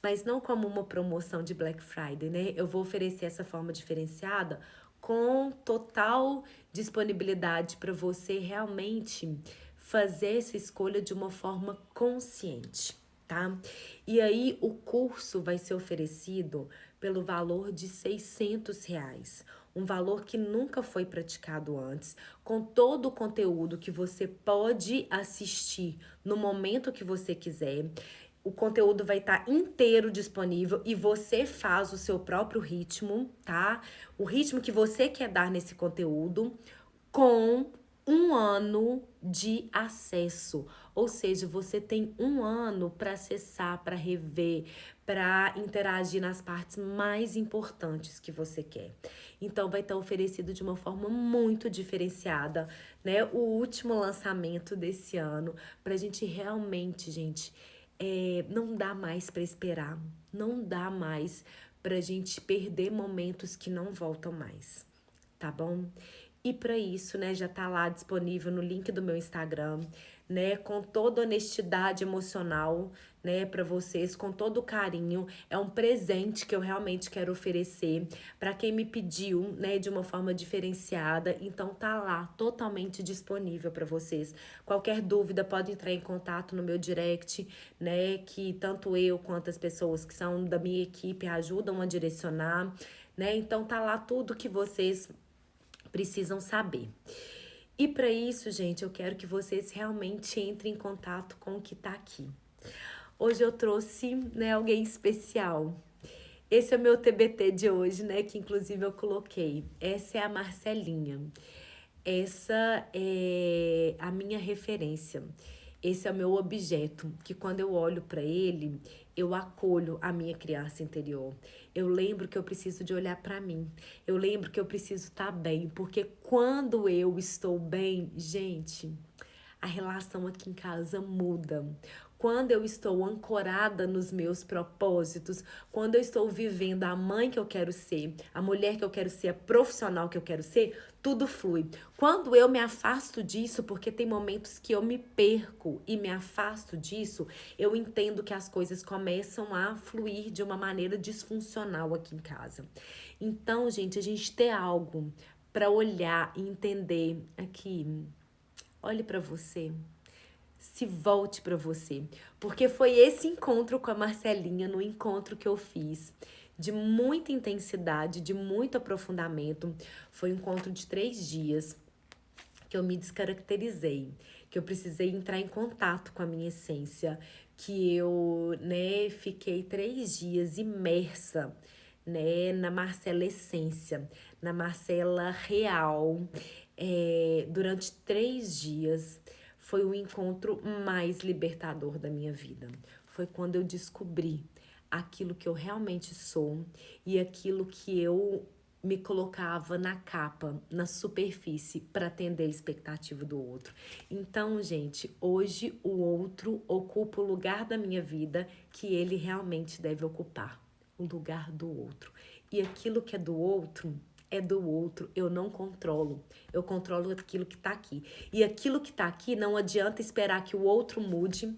Mas não como uma promoção de Black Friday, né? Eu vou oferecer essa forma diferenciada com total disponibilidade para você realmente fazer essa escolha de uma forma consciente, tá? E aí o curso vai ser oferecido pelo valor de R$ 600, um valor que nunca foi praticado antes, com todo o conteúdo que você pode assistir no momento que você quiser. O conteúdo vai estar inteiro disponível e você faz o seu próprio ritmo, tá? O ritmo que você quer dar nesse conteúdo com 1 ano de acesso. Ou seja, você tem 1 ano para acessar, para rever, para interagir nas partes mais importantes que você quer. Então, vai estar oferecido de uma forma muito diferenciada, né? O último lançamento desse ano, para a gente realmente, gente, não dá mais para esperar, não dá mais pra gente perder momentos que não voltam mais, tá bom? E para isso, né, já tá lá disponível no link do meu Instagram, né, com toda honestidade emocional, né, para vocês, com todo carinho. É um presente que eu realmente quero oferecer para quem me pediu, né, de uma forma diferenciada. Então tá lá, totalmente disponível para vocês. Qualquer dúvida pode entrar em contato no meu direct, né, que tanto eu quanto as pessoas que são da minha equipe ajudam a direcionar, né? Então tá lá tudo que vocês precisam saber. E para isso, gente, eu quero que vocês realmente entrem em contato com o que tá aqui. Hoje eu trouxe, né, alguém especial. Esse é o meu TBT de hoje, né, que inclusive eu coloquei. Essa é a Marcelinha. Essa é a minha referência. Esse é o meu objeto, que quando eu olho para ele, eu acolho a minha criança interior. Eu lembro que eu preciso de olhar para mim. Eu lembro que eu preciso estar bem, porque quando eu estou bem, gente, a relação aqui em casa muda. Quando eu estou ancorada nos meus propósitos, quando eu estou vivendo a mãe que eu quero ser, a mulher que eu quero ser, a profissional que eu quero ser, tudo flui. Quando eu me afasto disso, porque tem momentos que eu me perco e me afasto disso, eu entendo que as coisas começam a fluir de uma maneira disfuncional aqui em casa. Então, gente, a gente ter algo para olhar e entender aqui. Olhe para você, se volte para você, porque foi esse encontro com a Marcelinha, no encontro que eu fiz, de muita intensidade, de muito aprofundamento. Foi um encontro de 3 dias que eu me descaracterizei, que eu precisei entrar em contato com a minha essência, que eu, né, fiquei 3 dias imersa, né, na Marcela essência, na Marcela real. Durante 3 dias foi o encontro mais libertador da minha vida. Foi quando eu descobri aquilo que eu realmente sou e aquilo que eu me colocava na capa, na superfície, para atender a expectativa do outro. Então, gente, hoje o outro ocupa o lugar da minha vida que ele realmente deve ocupar, o lugar do outro. E aquilo que é do outro, eu não controlo. Eu controlo aquilo que tá aqui. E aquilo que tá aqui não adianta esperar que o outro mude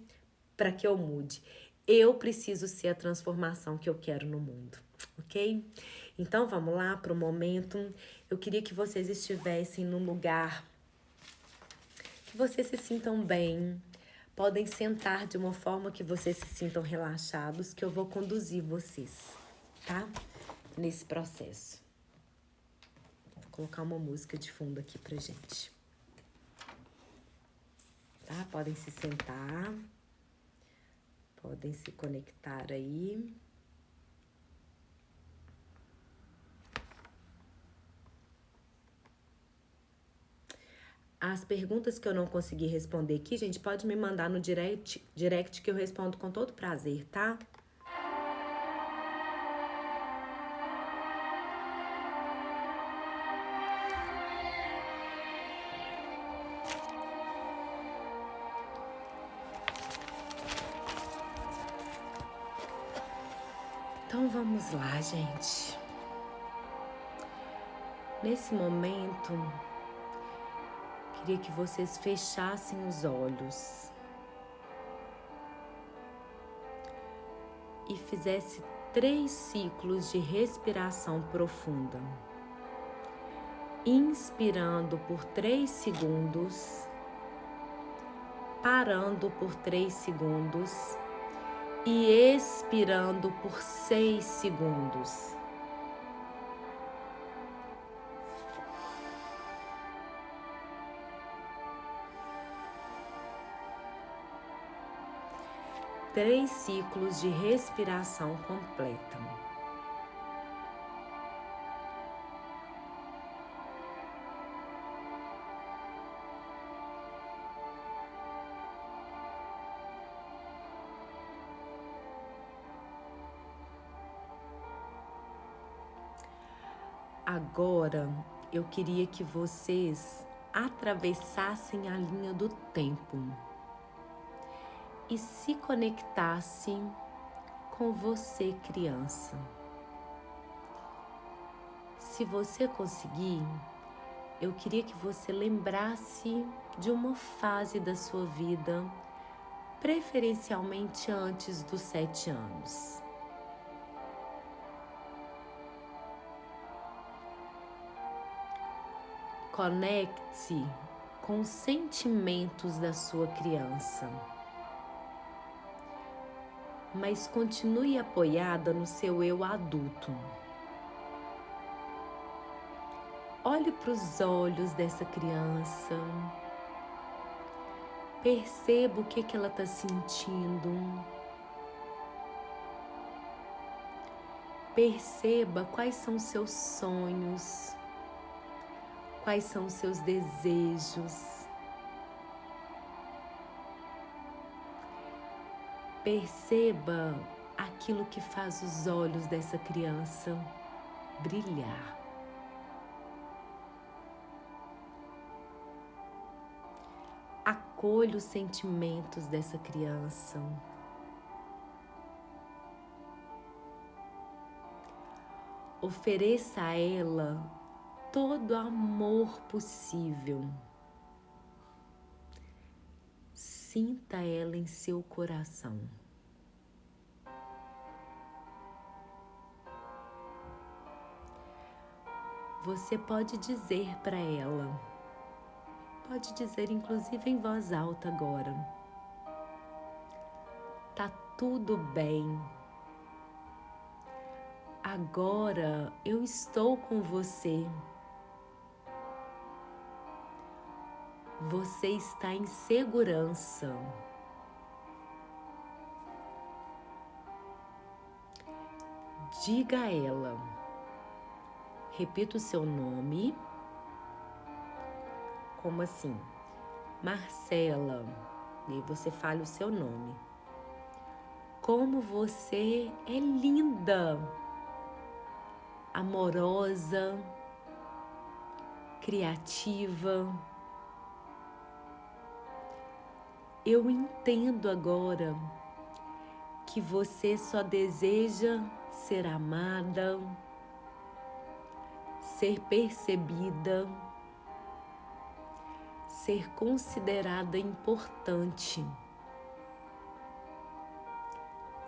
para que eu mude. Eu preciso ser a transformação que eu quero no mundo, ok? Então vamos lá para o momento. Eu queria que vocês estivessem num lugar que vocês se sintam bem. Podem sentar de uma forma que vocês se sintam relaxados, que eu vou conduzir vocês, tá? Nesse processo. Vou colocar uma música de fundo aqui pra gente. Tá? Podem se sentar. Podem se conectar aí. As perguntas que eu não consegui responder aqui, gente, pode me mandar no direct que eu respondo com todo prazer, tá? Então vamos lá, gente. Nesse momento, queria que vocês fechassem os olhos. e fizesse 3 ciclos de respiração profunda. Inspirando por 3 segundos, parando por 3 segundos e expirando por 6 segundos. Três ciclos de respiração completa. Agora, eu queria que vocês atravessassem a linha do tempo e se conectassem com você, criança. Se você conseguir, eu queria que você lembrasse de uma fase da sua vida, preferencialmente antes dos 7 anos. Conecte-se com os sentimentos da sua criança, mas continue apoiada no seu eu adulto. Olhe para os olhos dessa criança, perceba o que ela está sentindo, perceba quais são seus sonhos, quais são seus desejos. Perceba aquilo que faz os olhos dessa criança brilhar. Acolha os sentimentos dessa criança. Ofereça a ela todo o amor possível. Sinta ela em seu coração. Você pode dizer para ela, pode dizer inclusive em voz alta agora: tá tudo bem. Agora eu estou com você. Você está em segurança. Diga a ela, repita o seu nome, como assim? Marcela, e você fala o seu nome. Como você é linda, amorosa, criativa. Eu entendo agora que você só deseja ser amada, ser percebida, ser considerada importante.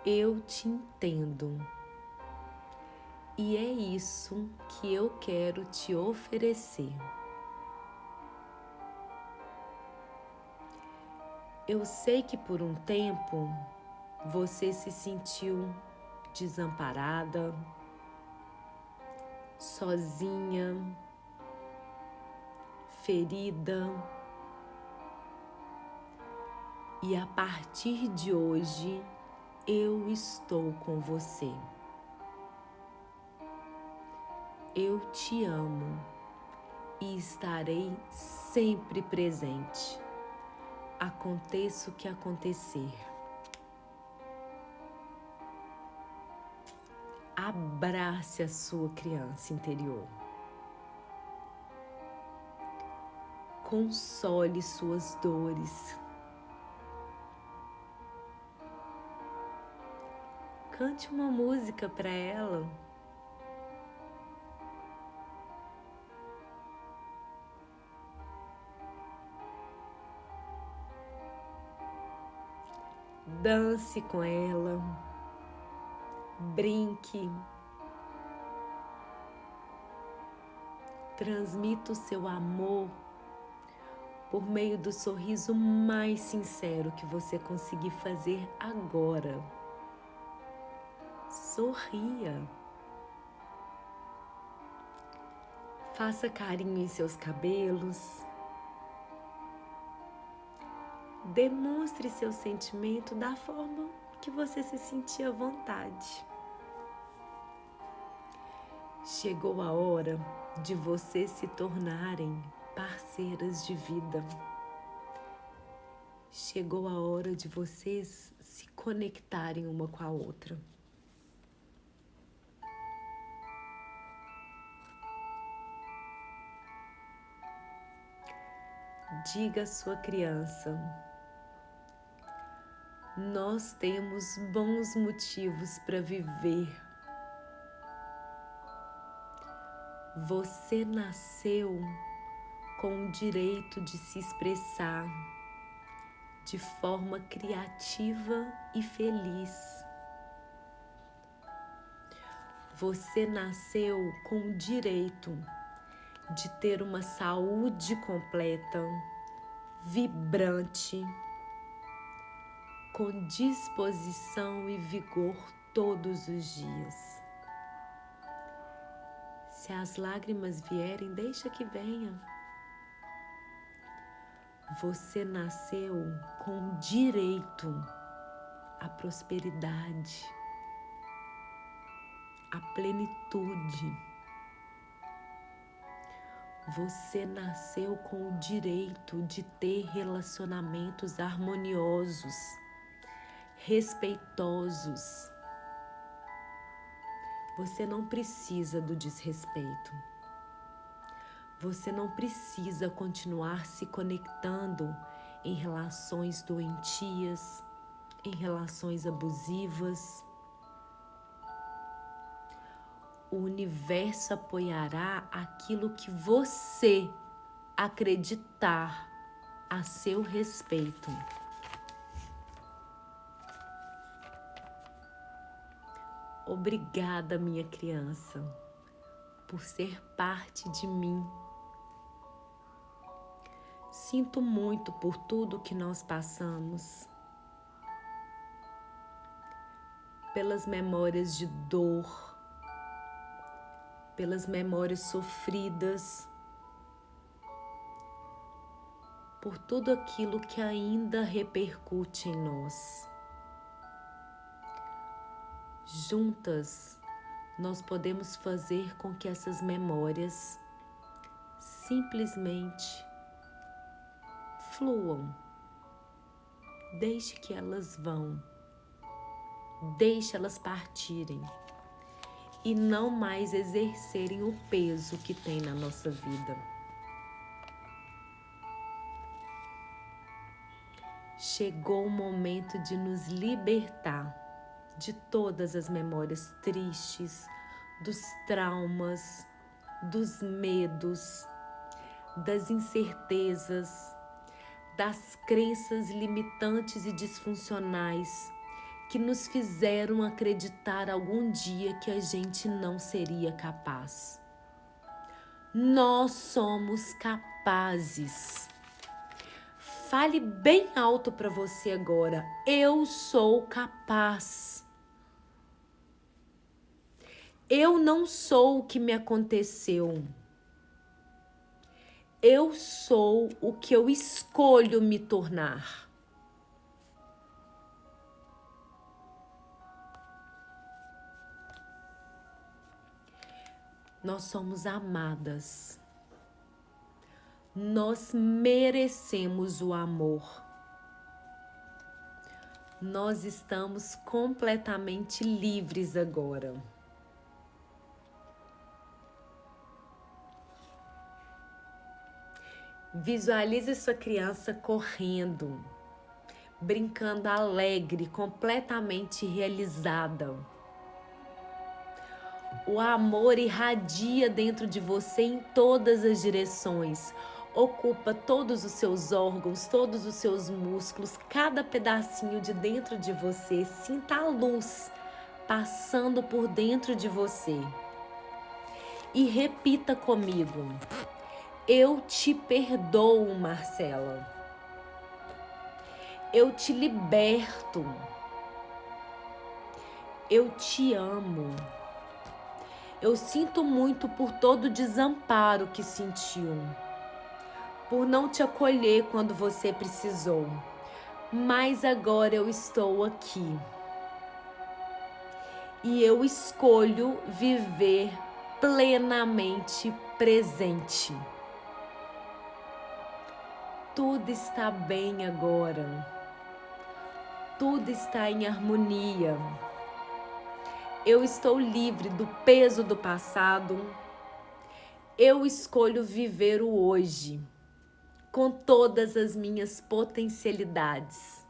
Eu te entendo. E é isso que eu quero te oferecer. Eu sei que por um tempo você se sentiu desamparada, sozinha, ferida. E a partir de hoje, eu estou com você. Eu te amo e estarei sempre presente. Aconteça o que acontecer. Abrace a sua criança interior. Console suas dores. Cante uma música para ela. Dance com ela. brinque, transmita o seu amor por meio do sorriso mais sincero que você conseguir fazer agora. Sorria. Faça carinho em seus cabelos. Demonstre seu sentimento da forma que você se sentir à vontade. Chegou a hora de vocês se tornarem parceiras de vida. Chegou a hora de vocês se conectarem uma com a outra. Diga à sua criança: nós temos bons motivos para viver. Você nasceu com o direito de se expressar de forma criativa e feliz. Você nasceu com o direito de ter uma saúde completa, vibrante, com disposição e vigor todos os dias. Se as lágrimas vierem, deixa que venha. Você nasceu com direito à prosperidade, à plenitude. Você nasceu com o direito de ter relacionamentos harmoniosos, respeitosos. Você não precisa do desrespeito. Você não precisa continuar se conectando em relações doentias, em relações abusivas. O universo apoiará aquilo que você acreditar a seu respeito. Obrigada, minha criança, por ser parte de mim. Sinto muito por tudo que nós passamos, pelas memórias de dor, pelas memórias sofridas, por tudo aquilo que ainda repercute em nós. Juntas, nós podemos fazer com que essas memórias simplesmente fluam. Deixe que elas vão. Deixe elas partirem. E não mais exercerem o peso que tem na nossa vida. Chegou o momento de nos libertar de todas as memórias tristes, dos traumas, dos medos, das incertezas, das crenças limitantes e disfuncionais que nos fizeram acreditar algum dia que a gente não seria capaz. Nós somos capazes. Fale bem alto para você agora: eu sou capaz. Eu não sou o que me aconteceu. Eu sou o que eu escolho me tornar. Nós somos amadas. Nós merecemos o amor. Nós estamos completamente livres agora. Visualize sua criança correndo, brincando alegre, completamente realizada. O amor irradia dentro de você em todas as direções. Ocupa todos os seus órgãos, todos os seus músculos, cada pedacinho de dentro de você. Sinta a luz, passando por dentro de você. E repita comigo: eu te perdoo, Marcela. Eu te liberto. Eu te amo. Eu sinto muito por todo o desamparo que sentiu, por não te acolher quando você precisou. Mas agora eu estou aqui. E eu escolho viver plenamente presente. Tudo está bem agora. Tudo está em harmonia. Eu estou livre do peso do passado. Eu escolho viver o hoje, com todas as minhas potencialidades.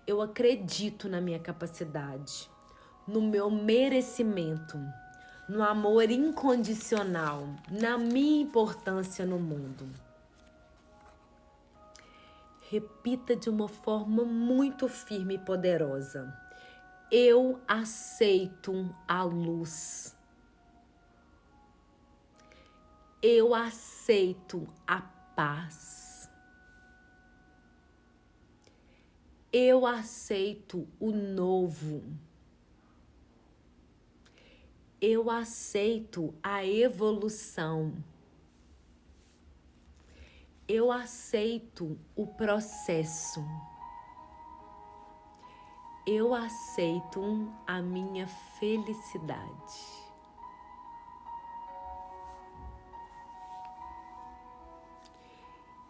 Eu acredito na minha capacidade, no meu merecimento, no amor incondicional, na minha importância no mundo. Repita de uma forma muito firme e poderosa: eu aceito a luz. Eu aceito a paz. Eu aceito o novo. Eu aceito a evolução. Eu aceito o processo. Eu aceito a minha felicidade.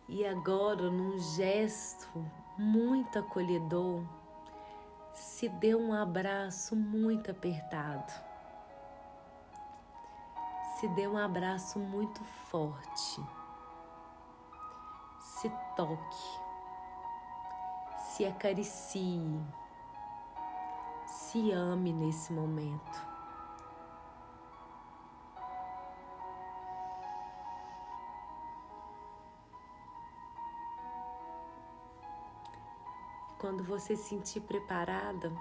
E agora, num gesto muito acolhedor, se dê um abraço muito apertado. Se dê um abraço muito forte. Se toque. Se acaricie. Se ame nesse momento. Quando você se sentir preparada,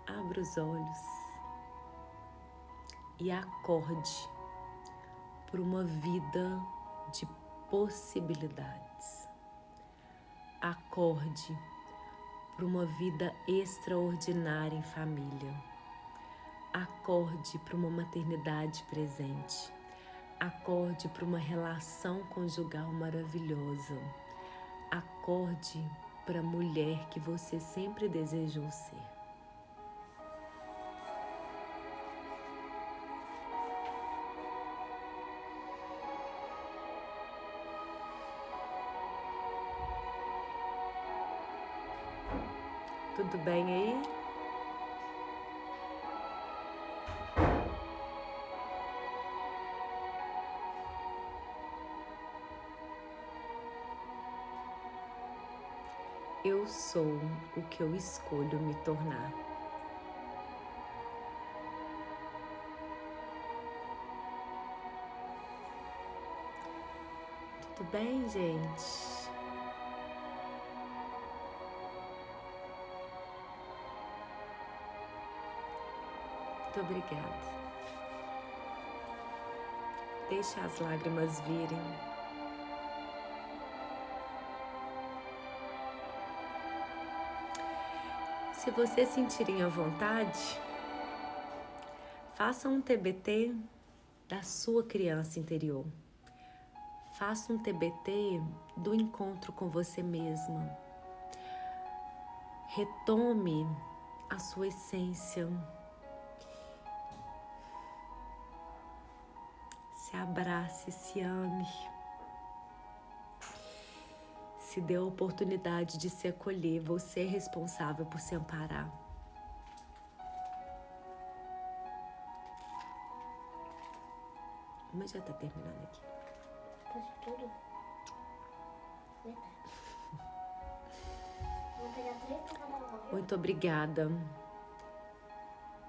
abra os olhos e acorde por uma vida de possibilidades. Acorde por uma vida extraordinária em família. Acorde para uma maternidade presente. Acorde para uma relação conjugal maravilhosa. Acorde para a mulher que você sempre desejou ser. Tudo bem aí? Eu sou o que eu escolho me tornar. Tudo bem, gente? Muito obrigada. Deixe as lágrimas virem. Se você sentirem à vontade, faça um TBT da sua criança interior. Faça um TBT do encontro com você mesma. Retome a sua essência. Se abrace, se ame. Se dê a oportunidade de se acolher. Você é responsável por se amparar. Mas já tá terminando aqui. Quase tudo? Metade. Vou pegar 3 pra cada uma, viu? Muito obrigada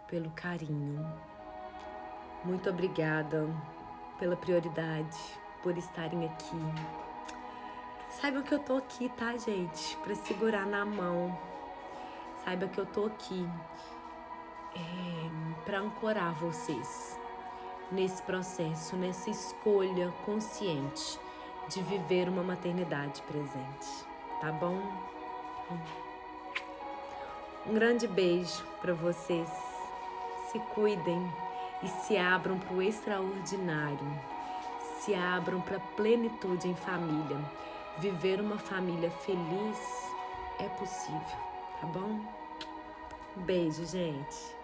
pelo carinho. Muito obrigada pela prioridade, por estarem aqui. Saibam que eu tô aqui, tá, gente? Pra segurar na mão. Saiba que eu tô aqui para ancorar vocês nesse processo, nessa escolha consciente de viver uma maternidade presente, tá bom? Um grande beijo para vocês. Se cuidem e se abram para o extraordinário. Se abram para a plenitude em família. Viver uma família feliz é possível, tá bom? Beijo, gente.